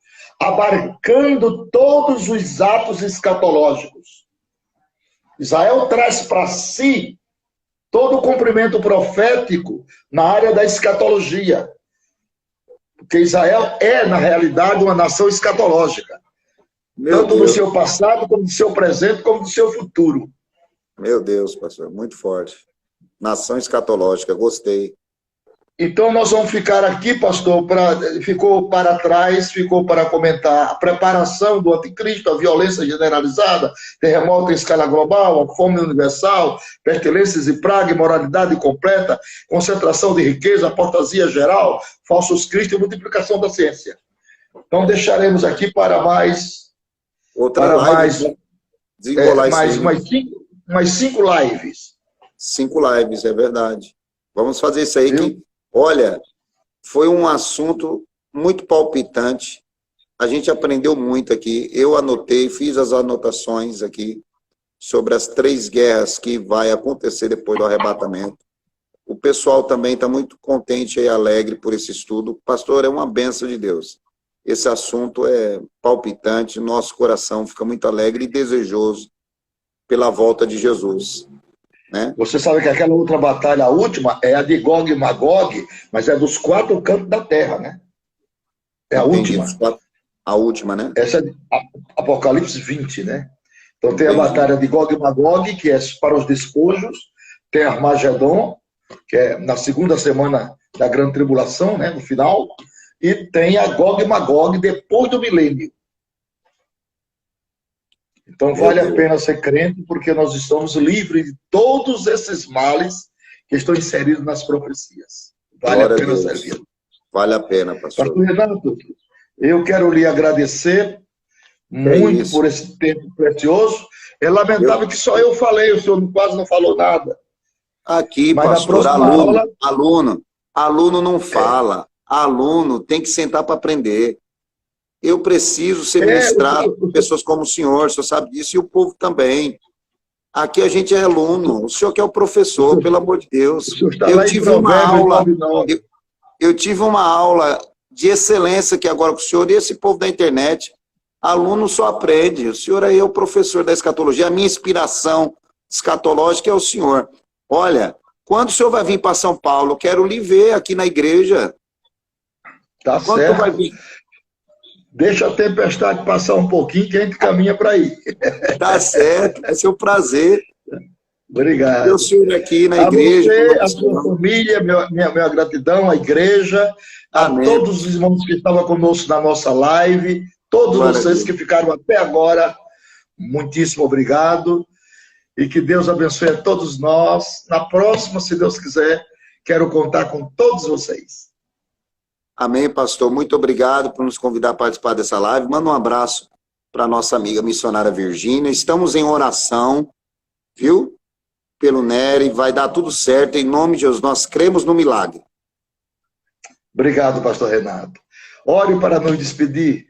abarcando todos os atos escatológicos. Israel traz para si todo o cumprimento profético na área da escatologia, porque Israel é, na realidade, uma nação escatológica, tanto no seu passado, como no seu presente, como no seu futuro. Meu Deus, pastor, muito forte. Nação escatológica, gostei. Então nós vamos ficar aqui, pastor, ficou para trás, ficou para comentar a preparação do anticristo, a violência generalizada, terremoto em escala global, a fome universal, pestilências e praga, imoralidade completa, concentração de riqueza, apostasia geral, falsos cristos e multiplicação da ciência. Então deixaremos aqui para mais... mais 5 lives. 5 lives, é verdade. Vamos fazer isso aí. Que, olha, foi um assunto muito palpitante. A gente aprendeu muito aqui. Eu anotei, fiz as anotações aqui sobre as 3 guerras que vai acontecer depois do arrebatamento. O pessoal também está muito contente e alegre por esse estudo. Pastor, é uma bênção de Deus. Esse assunto é palpitante, nosso coração fica muito alegre e desejoso pela volta de Jesus. Né? Você sabe que aquela outra batalha, a última, é a de Gog e Magog, mas é dos 4 cantos da terra, né? É a última. A última, né? Essa é Apocalipse 20, né? Então tem a batalha de Gog e Magog, que é para os despojos, tem Armagedon, que é na segunda semana da grande tribulação, né? No final, e tem a Gog e Magog depois do milênio. Então vale a pena ser crente, porque nós estamos livres de todos esses males que estão inseridos nas profecias. Vale a pena servir. Vale a pena, pastor. Pastor Renato, eu quero lhe agradecer muito por esse tempo precioso. É lamentável que só eu falei, o senhor quase não falou nada. Aqui, mas pastor, aluno não fala. Aluno tem que sentar para aprender. Eu preciso ser ministrado por pessoas como o senhor sabe disso, e o povo também. Aqui a gente é aluno, o senhor que é o professor, pelo amor de Deus. Eu tive uma aula de excelência aqui agora com o senhor, e esse povo da internet, aluno só aprende. O senhor aí é o professor da escatologia, a minha inspiração escatológica é o senhor. Olha, quando o senhor vai vir para São Paulo, eu quero lhe ver aqui na igreja. Tá quando certo. Vai vir? Deixa a tempestade passar um pouquinho que a gente caminha para aí. Tá certo, vai ser um prazer. Obrigado. Ter o senhor aqui na igreja. Você, a sua família, minha gratidão, à igreja, amém. A todos os irmãos que estavam conosco na nossa live, todos vocês que ficaram até agora, muitíssimo obrigado. E que Deus abençoe a todos nós. Na próxima, se Deus quiser, quero contar com todos vocês. Amém, pastor. Muito obrigado por nos convidar a participar dessa live. Manda um abraço para a nossa amiga missionária Virgínia. Estamos em oração, viu? Pelo Nery. Vai dar tudo certo. Em nome de Jesus, nós cremos no milagre. Obrigado, pastor Renato. Ore para nos despedir.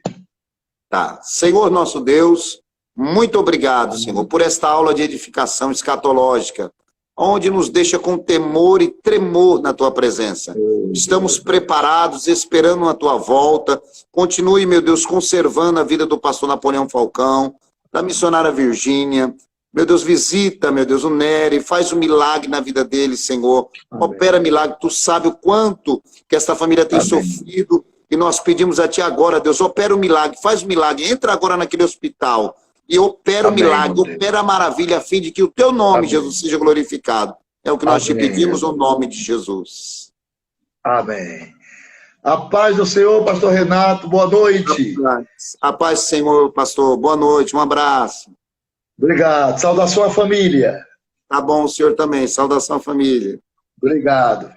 Tá. Senhor nosso Deus, Muito obrigado, Senhor, por esta aula de edificação escatológica, onde nos deixa com temor e tremor na Tua presença. Estamos preparados, esperando a Tua volta. Continue, meu Deus, conservando a vida do pastor Napoleão Falcão, da missionária Virgínia. Meu Deus, visita, meu Deus, o Nery, faz um milagre na vida dele, Senhor. Amém. Opera milagre. Tu sabe o quanto que esta família tem sofrido, e nós pedimos a Ti agora, Deus, opera o milagre, faz o milagre, entra agora naquele hospital e opera o milagre, opera a maravilha, a fim de que o Teu nome, Jesus, seja glorificado. É o que nós te pedimos, no nome de Jesus. Amém. A paz do Senhor, pastor Renato, boa noite. A paz do Senhor, pastor, boa noite, um abraço. Obrigado, saudação à família. Tá bom, o senhor também, saudação à família. Obrigado.